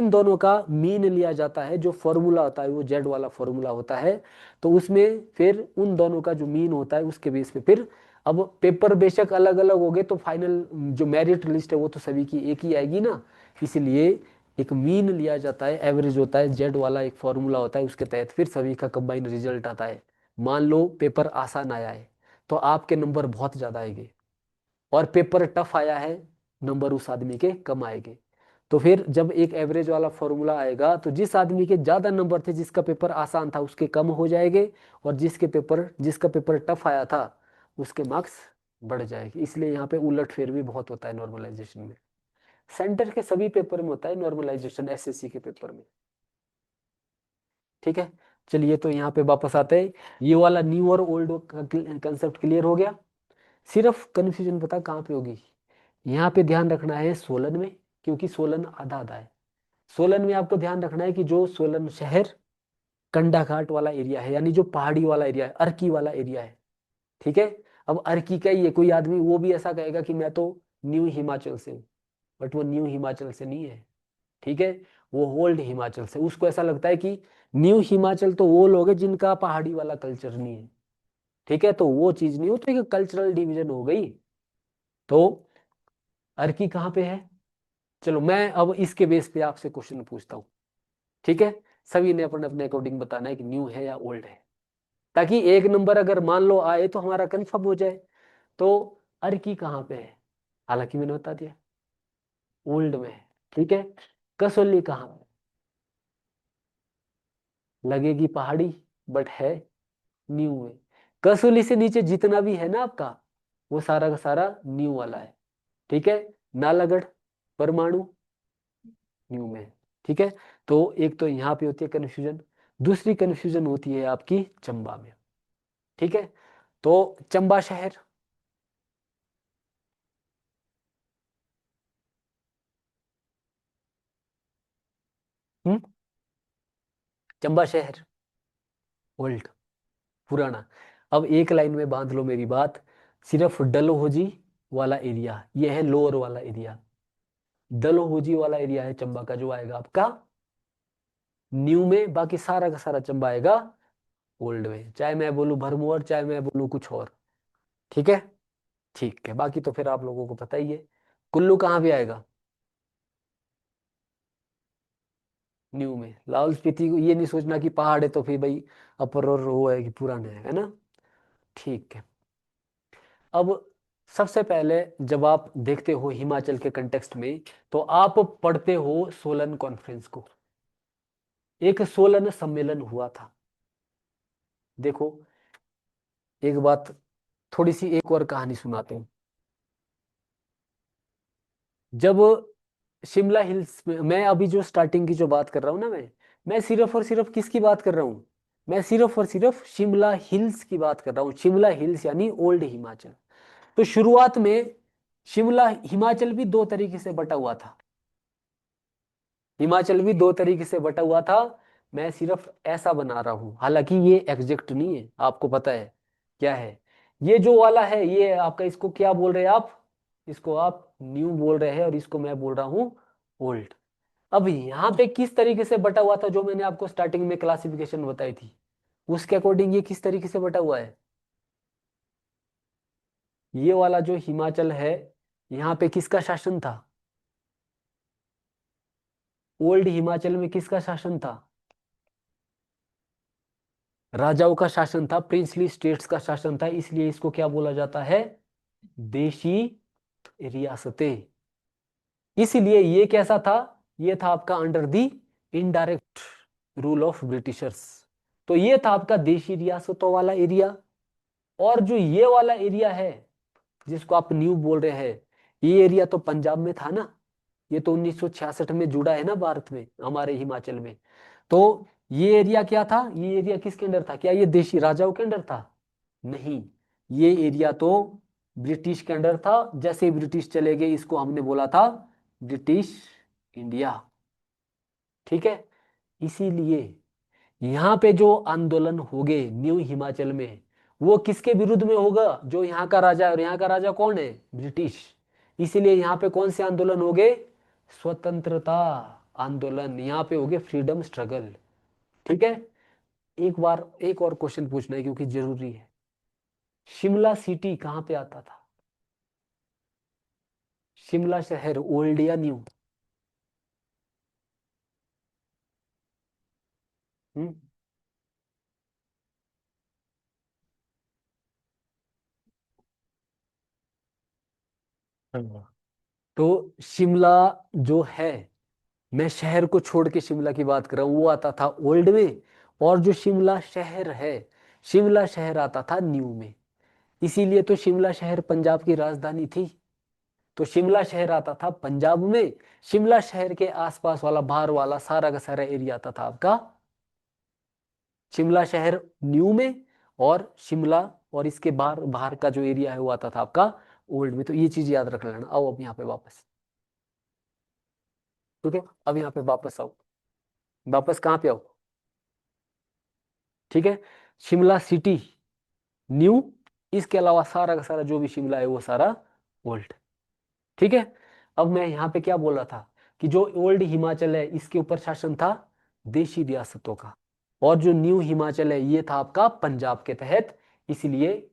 दोनों का मीन लिया जाता है। जो फॉर्मूला होता है वो जेड वाला फॉर्मूला होता है। तो उसमें फिर उन दोनों का जो मीन होता है उसके बेस पे फिर, अब पेपर बेशक अलग अलग हो गए तो फाइनल जो मेरिट लिस्ट है वो तो सभी की एक ही आएगी ना। इसलिए एक मीन लिया जाता है, एवरेज होता है, जेड वाला एक फॉर्मूला होता है, उसके तहत फिर सभी का कंबाइन रिजल्ट आता है। मान लो पेपर आसान आया है तो आपके नंबर बहुत ज्यादा आएंगे, और पेपर टफ आया है नंबर उस आदमी के कम आएंगे। तो फिर जब एक एवरेज वाला फॉर्मूला आएगा तो जिस आदमी के ज्यादा नंबर थे, जिसका पेपर आसान था उसके कम हो जाएंगे, और जिसका पेपर टफ आया था उसके मार्क्स बढ़ जाएंगे। इसलिए यहाँ पे उलटफेर भी बहुत होता है नॉर्मलाइजेशन में। सेंटर के सभी पेपर में होता है नॉर्मलाइजेशन, एसएससी के पेपर में। ठीक है। चलिए तो यहाँ पे वापस आते हैं। ये वाला न्यू और ओल्ड का कंसेप्ट क्लियर हो गया। सिर्फ कंफ्यूजन पता कहाँ पे होगी, यहाँ पे ध्यान रखना है सोलन में, क्योंकि सोलन आधा आधा है। सोलन में आपको ध्यान रखना है कि जो सोलन शहर कंडाघाट वाला एरिया है, यानी जो पहाड़ी वाला एरिया है, अर्की वाला एरिया है। ठीक है। अब अर्की का ही है, कोई आदमी वो भी ऐसा कहेगा कि मैं तो न्यू हिमाचल से हूँ, बट वो न्यू हिमाचल से नहीं है। ठीक है। वो ओल्ड हिमाचल से, उसको ऐसा लगता है कि न्यू हिमाचल तो वो लोग हैं जिनका पहाड़ी वाला कल्चर नहीं है। ठीक है। तो वो चीज नहीं हो तो एक कल्चरल डिवीजन हो गई। तो अर्की कहाँ पे है। चलो मैं अब इसके बेस पे आपसे क्वेश्चन पूछता हूँ। ठीक है। सभी ने अपने अपने अकॉर्डिंग बताना है कि न्यू है या ओल्ड है, ताकि एक नंबर अगर मान लो आए तो हमारा कंफर्म हो जाए। तो अर्की कहाँ पे है, हालांकि मैंने बता दिया ओल्ड में है। ठीक है। कसौली कहाँ पे, लगेगी पहाड़ी, बट है न्यू में। कसौली से नीचे जितना भी है ना आपका, वो सारा का सारा न्यू वाला है। ठीक है। नालागढ़, परमाणु, न्यू में है। ठीक है। तो एक तो यहाँ पे होती है कन्फ्यूजन। दूसरी कन्फ्यूजन होती है आपकी चंबा में। ठीक है। तो चंबा शहर। हम्म। चंबा शहर ओल्ड, पुराना। अब एक लाइन में बांध लो मेरी बात। सिर्फ डलहौजी वाला एरिया, ये है लोअर वाला एरिया। डलहौजी वाला एरिया है चंबा का जो आएगा आपका न्यू में। बाकी सारा का सारा चंबा आएगा ओल्ड में, चाहे मैं बोलूं भरमौर, चाहे मैं बोलूं कुछ और। ठीक है। ठीक है, बाकी तो फिर आप लोगों को पता ही है। कुल्लू कहाँ भी आएगा? न्यू में। लाहौल स्पीति को ये नहीं सोचना कि पहाड़ है तो फिर भाई अपर और वो है कि पुराना है ना। ठीक है। अब सबसे पहले जब आप देखते हो हिमाचल के कंटेक्स्ट में, तो आप पढ़ते हो सोलन कॉन्फ्रेंस को। एक सोलन सम्मेलन हुआ था। देखो, एक बात, थोड़ी सी एक और कहानी सुनाते हैं। जब शिमला हिल्स में, मैं अभी जो स्टार्टिंग की जो बात कर रहा हूँ ना, मैं सिर्फ और सिर्फ किसकी बात कर रहा हूँ? मैं सिर्फ और सिर्फ शिमला हिल्स की बात कर रहा हूँ। शिमला हिल्स यानी ओल्ड हिमाचल। तो शुरुआत में शिमला हिमाचल भी दो तरीके से बटा हुआ था। हिमाचल भी दो तरीके से बटा हुआ था। मैं सिर्फ ऐसा बना रहा हूं, हालांकि ये एग्जैक्ट नहीं है, आपको पता है क्या है। ये जो वाला है ये आपका, इसको क्या बोल रहे हैं आप? इसको आप न्यू बोल रहे हैं और इसको मैं बोल रहा हूँ ओल्ड। अब यहाँ पे किस तरीके से बटा हुआ था, जो मैंने आपको स्टार्टिंग में क्लासिफिकेशन बताई थी, उसके अकॉर्डिंग ये किस तरीके से बटा हुआ है? ये वाला जो हिमाचल है, यहाँ पे किसका शासन था? ओल्ड हिमाचल में किसका शासन था? राजाओं का शासन था, प्रिंसली स्टेट्स का शासन था, इसलिए इसको क्या बोला जाता है? देशी रियासतें। इसलिए ये कैसा था? ये था आपका under the indirect rule of Britishers. तो ये था आपका देशी रियासतों वाला एरिया। और जो ये वाला एरिया है जिसको आप न्यू बोल रहे हैं, ये एरिया तो पंजाब में था ना। ये तो 1966 में जुड़ा है ना भारत में, हमारे हिमाचल में। तो ये एरिया क्या था? ये एरिया किसके अंडर था? क्या ये देशी राजाओं के अंडर था? नहीं, ये एरिया तो ब्रिटिश के अंडर था। जैसे ही ब्रिटिश चले गए, इसको हमने बोला था ब्रिटिश इंडिया। ठीक है। इसीलिए यहाँ पे जो आंदोलन हो गए न्यू हिमाचल में, वो किसके विरुद्ध में होगा? जो यहाँ का राजा है, और यहाँ का राजा कौन है? ब्रिटिश। इसीलिए यहाँ पे कौन से आंदोलन हो गए? स्वतंत्रता आंदोलन। यहाँ पे हो गए फ्रीडम स्ट्रगल। ठीक है। एक बार एक और क्वेश्चन पूछना है क्योंकि जरूरी है। शिमला सिटी कहाँ पे आता था? शिमला शहर ओल्ड या न्यू? हम्म। हाँ। तो शिमला जो है, मैं शहर को छोड़ के शिमला की बात कर रहा हूँ, वो आता था ओल्ड में। और जो शिमला शहर है, शिमला शहर आता था न्यू में। इसीलिए तो शिमला शहर पंजाब की राजधानी थी। तो शिमला शहर आता था पंजाब में। शिमला शहर के आसपास वाला बाहर वाला सारा का सारा एरिया आता था आपका शिमला शहर न्यू में। और शिमला और इसके बाहर बाहर का जो एरिया है वो आता था आपका ओल्ड में। तो ये चीज याद रख लेना। आओ अब यहाँ पे वापस। ठीक है। अब यहाँ पे वापस आओ। वापस कहाँ पे आओ? ठीक है। शिमला सिटी न्यू, इसके अलावा सारा का सारा जो भी शिमला है वो सारा ओल्ड। ठीक है। अब मैं यहाँ पे क्या बोल रहा था कि जो ओल्ड हिमाचल है इसके ऊपर शासन था देशी रियासतों का। और जो न्यू हिमाचल है ये था आपका पंजाब के तहत। इसलिए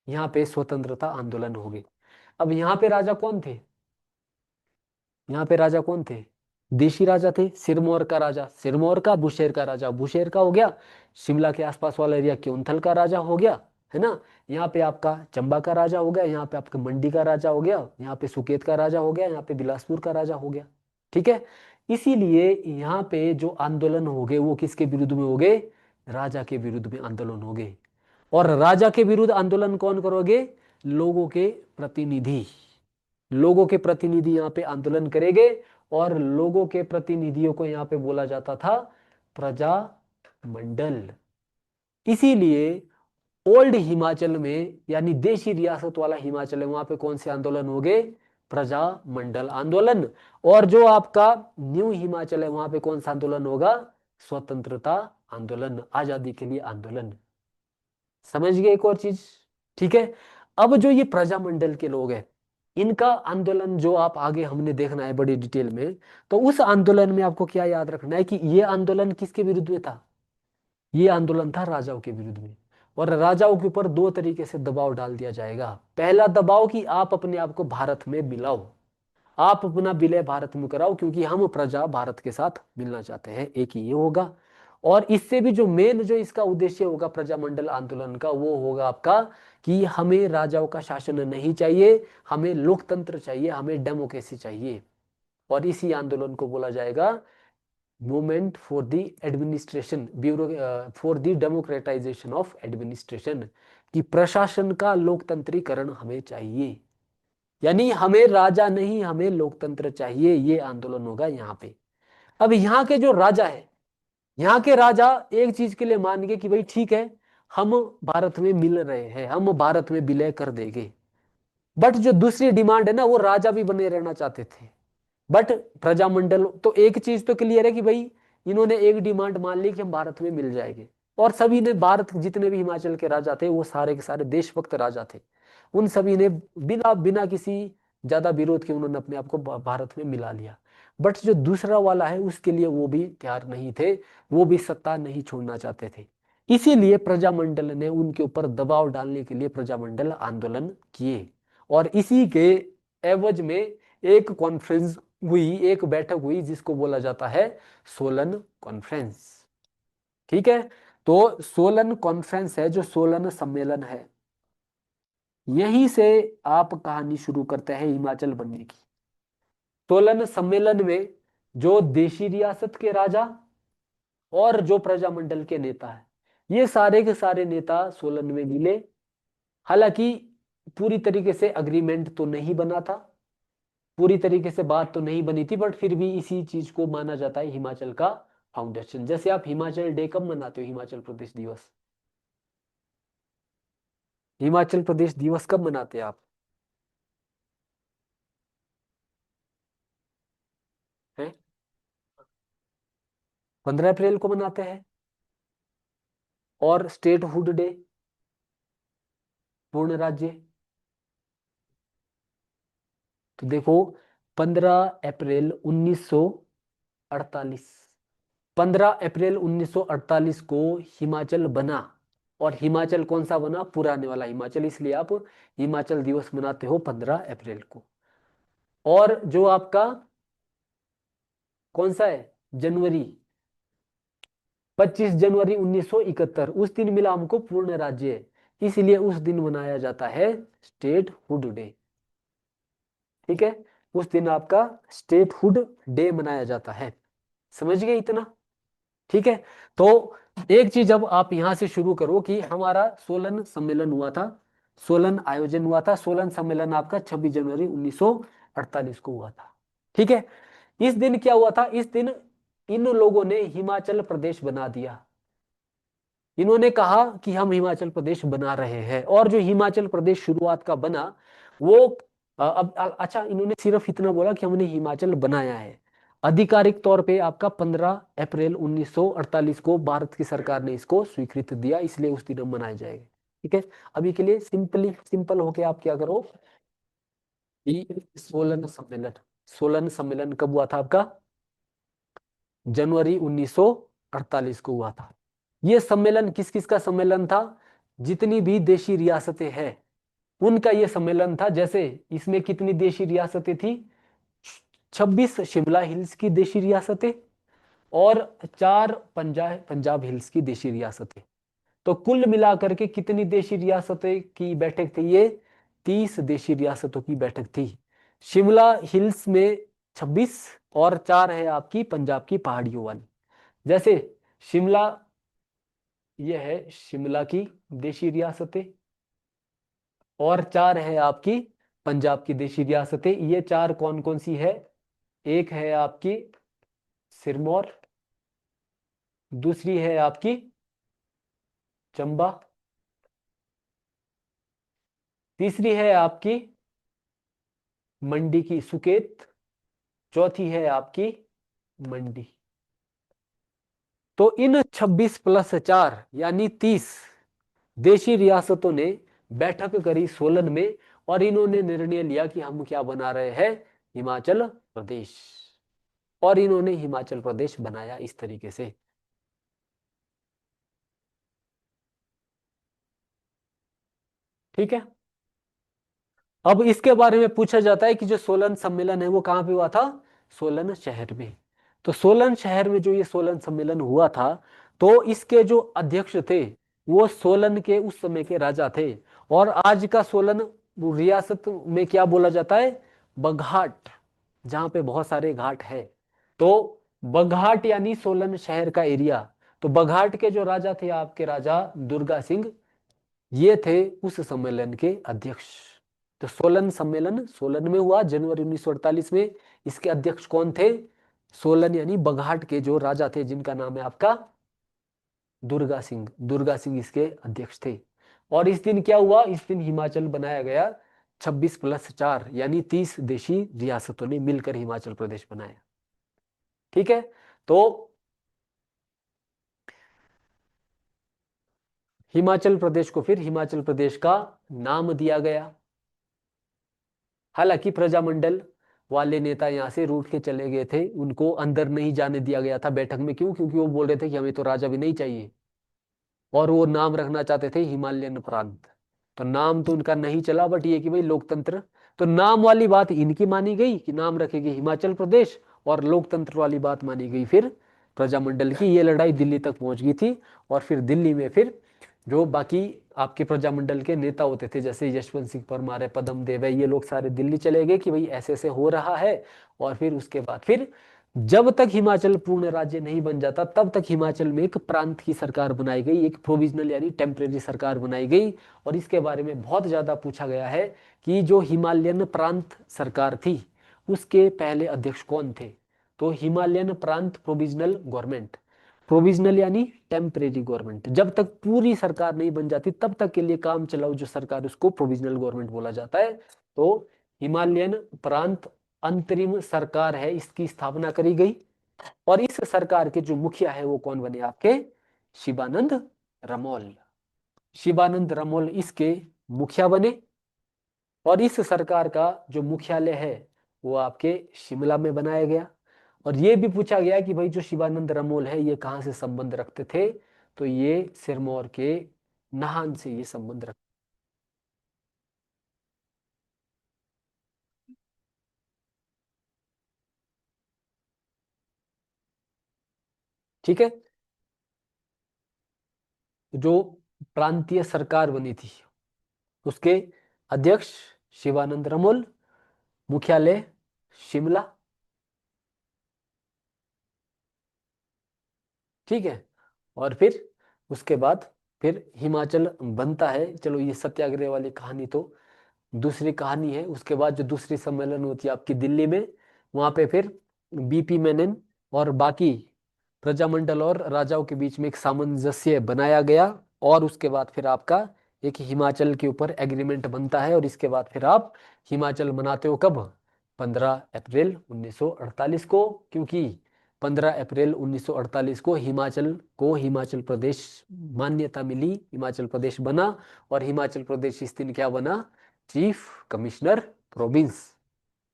यहाँ पे स्वतंत्रता आंदोलन हो गए। अब यहाँ पे राजा कौन थे? यहाँ पे राजा कौन थे? देशी राजा थे। सिरमौर का राजा सिरमौर का, बुशेर का राजा बुशेर का हो गया। शिमला के आसपास वाला एरिया क्योंथल का राजा हो गया, है ना। यहाँ पे आपका चंबा का राजा हो गया, यहाँ पे आपका मंडी का राजा हो गया, यहाँ पे सुकेत का राजा हो गया, यहाँ पे बिलासपुर का राजा हो गया। ठीक है। इसीलिए यहाँ पे जो आंदोलन हो गए वो किसके विरुद्ध में हो गए? राजा के विरुद्ध में आंदोलन हो गए। और राजा के विरुद्ध आंदोलन कौन करोगे? लोगों के प्रतिनिधि। लोगों के प्रतिनिधि यहाँ पे आंदोलन करेंगे, और लोगों के प्रतिनिधियों को यहाँ पे बोला जाता था प्रजा मंडल। इसीलिए ओल्ड हिमाचल में, यानी देशी रियासत वाला हिमाचल है, वहां पे कौन से आंदोलन हो गए? प्रजा मंडल आंदोलन। और जो आपका न्यू हिमाचल है वहां पे कौन सा आंदोलन होगा? स्वतंत्रता आंदोलन, आजादी के लिए आंदोलन। समझ गए एक और चीज? ठीक है। अब जो ये प्रजामंडल के लोग हैं, इनका आंदोलन जो आप आगे हमने देखना है बड़ी डिटेल में, तो उस आंदोलन में आपको क्या याद रखना है कि ये आंदोलन किसके विरुद्ध में था? ये आंदोलन था राजाओं के विरुद्ध में। और राजाओं के ऊपर दो तरीके से दबाव डाल दिया जाएगा। पहला दबाव कि आप अपने आप को भारत में मिलाओ, आप अपना विलय भारत में कराओ, क्योंकि हम प्रजा भारत के साथ मिलना चाहते हैं, एक ही ये होगा। और इससे भी जो मेन जो इसका उद्देश्य होगा प्रजामंडल आंदोलन का, वो होगा आपका कि हमें राजाओं का शासन नहीं चाहिए, हमें लोकतंत्र चाहिए, हमें डेमोक्रेसी चाहिए। और इसी आंदोलन को बोला जाएगा movement for the administration bureau, for the democratisation of administration, कि प्रशासन का लोकतंत्रीकरण हमें चाहिए। यानी हमें राजा नहीं, हमें लोकतंत्र चाहिए, ये आंदोलन होगा यहाँ पे। अब यहाँ के जो राजा है, यहाँ के राजा एक चीज के लिए मान गए कि भाई ठीक है, हम भारत में मिल रहे हैं, हम भारत में विलय कर देंगे। बट जो दूसरी डिमांड है ना, वो राजा भी बने रहना चाहते थे। बट प्रजामंडल तो एक चीज तो क्लियर है कि भाई इन्होंने एक डिमांड मान ली कि हम भारत में मिल जाएंगे। और सभी ने, भारत जितने भी हिमाचल के राजा थे वो सारे के सारे देशभक्त राजा थे, उन सभी ने बिना बिना किसी ज्यादा विरोध के उन्होंने अपने आप को भारत में मिला लिया। बट जो दूसरा वाला है उसके लिए वो भी तैयार नहीं थे, वो भी सत्ता नहीं छोड़ना चाहते थे। इसीलिए प्रजामंडल ने उनके ऊपर दबाव डालने के लिए प्रजामंडल आंदोलन किए। और इसी के एवज में एक कॉन्फ्रेंस हुई, एक बैठक हुई जिसको बोला जाता है सोलन कॉन्फ्रेंस। ठीक है। तो सोलन कॉन्फ्रेंस है, जो सोलन सम्मेलन है, यहीं से आप कहानी शुरू करते हैं हिमाचल बनने की। सोलन सम्मेलन में जो देशी रियासत के राजा और जो प्रजामंडल के नेता है, ये सारे के सारे नेता सोलन में मिले। हालांकि पूरी तरीके से अग्रीमेंट तो नहीं बना था, पूरी तरीके से बात तो नहीं बनी थी, बट फिर भी इसी चीज को माना जाता है हिमाचल का फाउंडेशन। जैसे आप हिमाचल डे कब मनाते हो? हिमाचल प्रदेश दिवस, हिमाचल प्रदेश दिवस कब मनाते हैं आप? हैं? 15 अप्रैल को मनाते हैं। और स्टेटहुड डे, पूर्ण राज्य, तो देखो 15 अप्रैल 1948, 15 अप्रैल 1948 को हिमाचल बना। और हिमाचल कौन सा बना? पुराने वाला हिमाचल, इसलिए आप हिमाचल दिवस मनाते हो 15 अप्रैल को। और जो आपका कौन सा है? जनवरी, 25 जनवरी 1971, उस दिन मिला हमको पूर्ण राज्य, इसलिए उस दिन मनाया जाता है स्टेट हुड डे। ठीक है। उस दिन आपका स्टेट हुड डे मनाया जाता है। समझ गए इतना? ठीक है। तो एक चीज अब आप यहां से शुरू करो कि हमारा सोलन सम्मेलन हुआ था, सोलन आयोजन हुआ था, सोलन सम्मेलन आपका 26 जनवरी 1948 को हुआ था। ठीक है। इस दिन क्या हुआ था? इस दिन इन लोगों ने हिमाचल प्रदेश बना दिया। इन्होंने कहा कि हम हिमाचल प्रदेश बना रहे हैं। और जो हिमाचल प्रदेश शुरुआत का बना, वो अच्छा, इन्होंने सिर्फ इतना बोला कि हमने हिमाचल बनाया है। आधिकारिक तौर पे आपका 15 अप्रैल 1948 को भारत की सरकार ने इसको स्वीकृत दिया, इसलिए उस दिन हम मनाए जाएंगे। ठीक है। अभी के लिए सिंपल होके आप क्या करो कि सोलन सम्मेलन, सोलन सम्मेलन कब हुआ था आपका? जनवरी 1948 को हुआ था। ये सम्मेलन किस किस का सम्मेलन था? जितनी भी देशी रियासतें हैं उनका ये सम्मेलन था। जैसे इसमें कितनी देशी रियासतें थी? 26 शिमला हिल्स की देशी रियासतें और 4 पंजाब पंजाब हिल्स की देशी रियासतें। तो कुल मिलाकर के कितनी देशी रियासतें की बैठक थी ये? 30 देशी रियासतों की बैठक थी। शिमला हिल्स में 26, और 4 है आपकी पंजाब की पहाड़ियों वाली। जैसे शिमला, ये है शिमला की देशी रियासतें, और 4 है आपकी पंजाब की देशी रियासतें। ये 4 कौन कौन सी है? एक है आपकी सिरमौर, दूसरी है आपकी चंबा, तीसरी है आपकी मंडी की सुकेत, चौथी है आपकी मंडी। तो इन 26+4 यानी 30 देशी रियासतों ने बैठक करी सोलन में, और इन्होंने निर्णय लिया कि हम क्या बना रहे हैं? हिमाचल प्रदेश। और इन्होंने हिमाचल प्रदेश बनाया इस तरीके से। ठीक है। अब इसके बारे में पूछा जाता है कि जो सोलन सम्मेलन है वो कहाँ पे हुआ था? सोलन शहर में। तो सोलन शहर में जो ये सोलन सम्मेलन हुआ था, तो इसके जो अध्यक्ष थे वो सोलन के उस समय के राजा थे। और आज का सोलन रियासत में क्या बोला जाता है? बघाट, जहाँ पे बहुत सारे घाट है। तो बघाट यानी सोलन शहर का एरिया। तो बघाट के जो राजा थे आपके, राजा दुर्गा सिंह, ये थे उस सम्मेलन के अध्यक्ष। तो सोलन सम्मेलन सोलन में हुआ जनवरी 1948 में। इसके अध्यक्ष कौन थे? सोलन यानी बघाट के जो राजा थे, जिनका नाम है आपका दुर्गा सिंह। दुर्गा सिंह इसके अध्यक्ष थे। और इस दिन क्या हुआ? इस दिन हिमाचल बनाया गया। 26+4 यानी 30 देशी रियासतों ने मिलकर हिमाचल प्रदेश बनाया। ठीक है। तो हिमाचल प्रदेश को फिर हिमाचल प्रदेश का नाम दिया गया। हालांकि प्रजामंडल वाले नेता यहाँ से रूठ के चले गए थे, उनको अंदर नहीं जाने दिया गया था बैठक में। क्यों? क्योंकि वो बोल रहे थे कि हमें तो राजा भी नहीं चाहिए, और वो नाम रखना चाहते थे हिमालयन प्रांत। तो नाम तो उनका नहीं चला, बट ये कि भाई लोकतंत्र। तो नाम वाली बात इनकी मानी गई कि नाम रखेगी हिमाचल प्रदेश, और लोकतंत्र वाली बात मानी गई फिर प्रजामंडल की। ये लड़ाई दिल्ली तक पहुंच गई थी। और फिर दिल्ली में फिर जो बाकी आपके प्रजामंडल के नेता होते थे, जैसे यशवंत सिंह परमार है, पदम देव है, ये लोग सारे दिल्ली चले गए कि भाई ऐसे ऐसे हो रहा है। और फिर उसके बाद फिर जब तक हिमाचल पूर्ण राज्य नहीं बन जाता, तब तक हिमाचल में एक प्रांत की सरकार बनाई गई, एक प्रोविजनल यानी टेम्परेरी सरकार बनाई गई। और इसके बारे में बहुत ज्यादा पूछा गया है कि जो हिमालयन प्रांत सरकार थी, उसके पहले अध्यक्ष कौन थे? तो हिमालयन प्रांत प्रोविजनल गवर्नमेंट। प्रोविजनल यानी टेम्परेरी गवर्नमेंट। जब तक पूरी सरकार नहीं बन जाती, तब तक के लिए काम चलाओ जो सरकार, उसको प्रोविजनल गवर्नमेंट बोला जाता है। तो हिमालयन प्रांत अंतरिम सरकार है, इसकी स्थापना करी गई। और इस सरकार के जो मुखिया है वो कौन बने आपके? शिवानंद रमोल। शिवानंद रमोल इसके मुखिया बने। और इस सरकार का जो मुख्यालय है वो आपके शिमला में बनाया गया। और ये भी पूछा गया कि भाई जो शिवानंद रमोल है ये कहाँ से संबंध रखते थे? तो ये सिरमौर के नाहन से ये संबंध रखते। ठीक है। जो प्रांतीय सरकार बनी थी, उसके अध्यक्ष शिवानंद रमोल, मुख्यालय शिमला। ठीक है। और फिर उसके बाद फिर हिमाचल बनता है। चलो ये सत्याग्रह वाली कहानी तो दूसरी कहानी है। उसके बाद जो दूसरी सम्मेलन होती है आपकी दिल्ली में, वहां पे फिर बीपी मेनन और बाकी प्रजामंडल और राजाओं के बीच में एक सामंजस्य बनाया गया। और उसके बाद फिर आपका एक हिमाचल के ऊपर एग्रीमेंट बनता है। और इसके बाद फिर आप हिमाचल मनाते हो कब? 15 अप्रैल 1948 को। क्योंकि 15 अप्रैल 1948 को हिमाचल प्रदेश मान्यता मिली, हिमाचल प्रदेश बना। और हिमाचल प्रदेश इस दिन क्या बना? Chief commissioner province.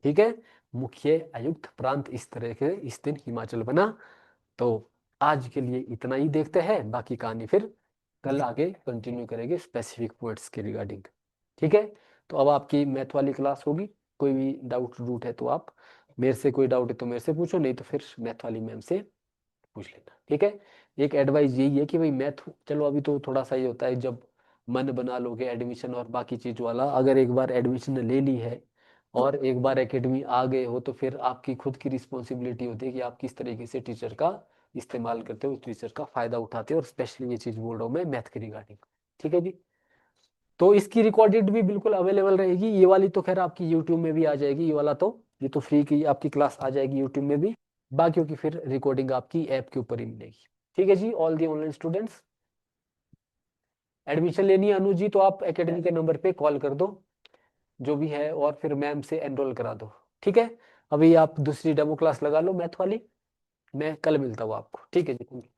ठीक है। मुख्य आयुक्त प्रांत, इस तरह के इस दिन हिमाचल बना। तो आज के लिए इतना ही देखते हैं, बाकी कहानी फिर कल आगे कंटिन्यू करेंगे स्पेसिफिक पॉइंट्स के रिगार्डिंग। ठीक है। तो अब आपकी मैथ वाली क्लास होगी। कोई भी डाउट रूट है तो आप मेरे से, कोई डाउट है तो मेरे से पूछो, नहीं तो फिर मैथ वाली मैम से पूछ लेना। ठीक है। एक एडवाइस यही है कि भाई मैथ, चलो अभी तो थोड़ा सा ये होता है जब मन बना लोगे एडमिशन और बाकी चीज वाला, अगर एक बार एडमिशन ले ली है और एक बार एकेडमी आ गए हो तो फिर आपकी खुद की रिस्पॉन्सिबिलिटी होती है कि आप किस तरीके से टीचर का इस्तेमाल करते हो, टीचर का फायदा उठाते हो, और स्पेशली ये चीज बोल रहा हूँ मैं मैथ के रिगार्डिंग। ठीक है जी। तो इसकी रिकॉर्डेड भी बिल्कुल अवेलेबल रहेगी, ये वाली तो खैर आपकी यूट्यूब में भी आ जाएगी, ये वाला तो, ये तो फ्री की आपकी क्लास आ जाएगी यूट्यूब में भी। बाकियों की फिर रिकॉर्डिंग आपकी ऐप के ऊपर ही मिलेगी। ठीक है जी, all the online students. Admission लेनी है अनुज जी, तो आप एकेडमी के नंबर पे कॉल कर दो जो भी है, और फिर मैम से एनरोल करा दो। ठीक है। अभी आप दूसरी डेमो क्लास लगा लो मैथ वाली, मैं कल मिलता हूँ आपको। ठीक है जी।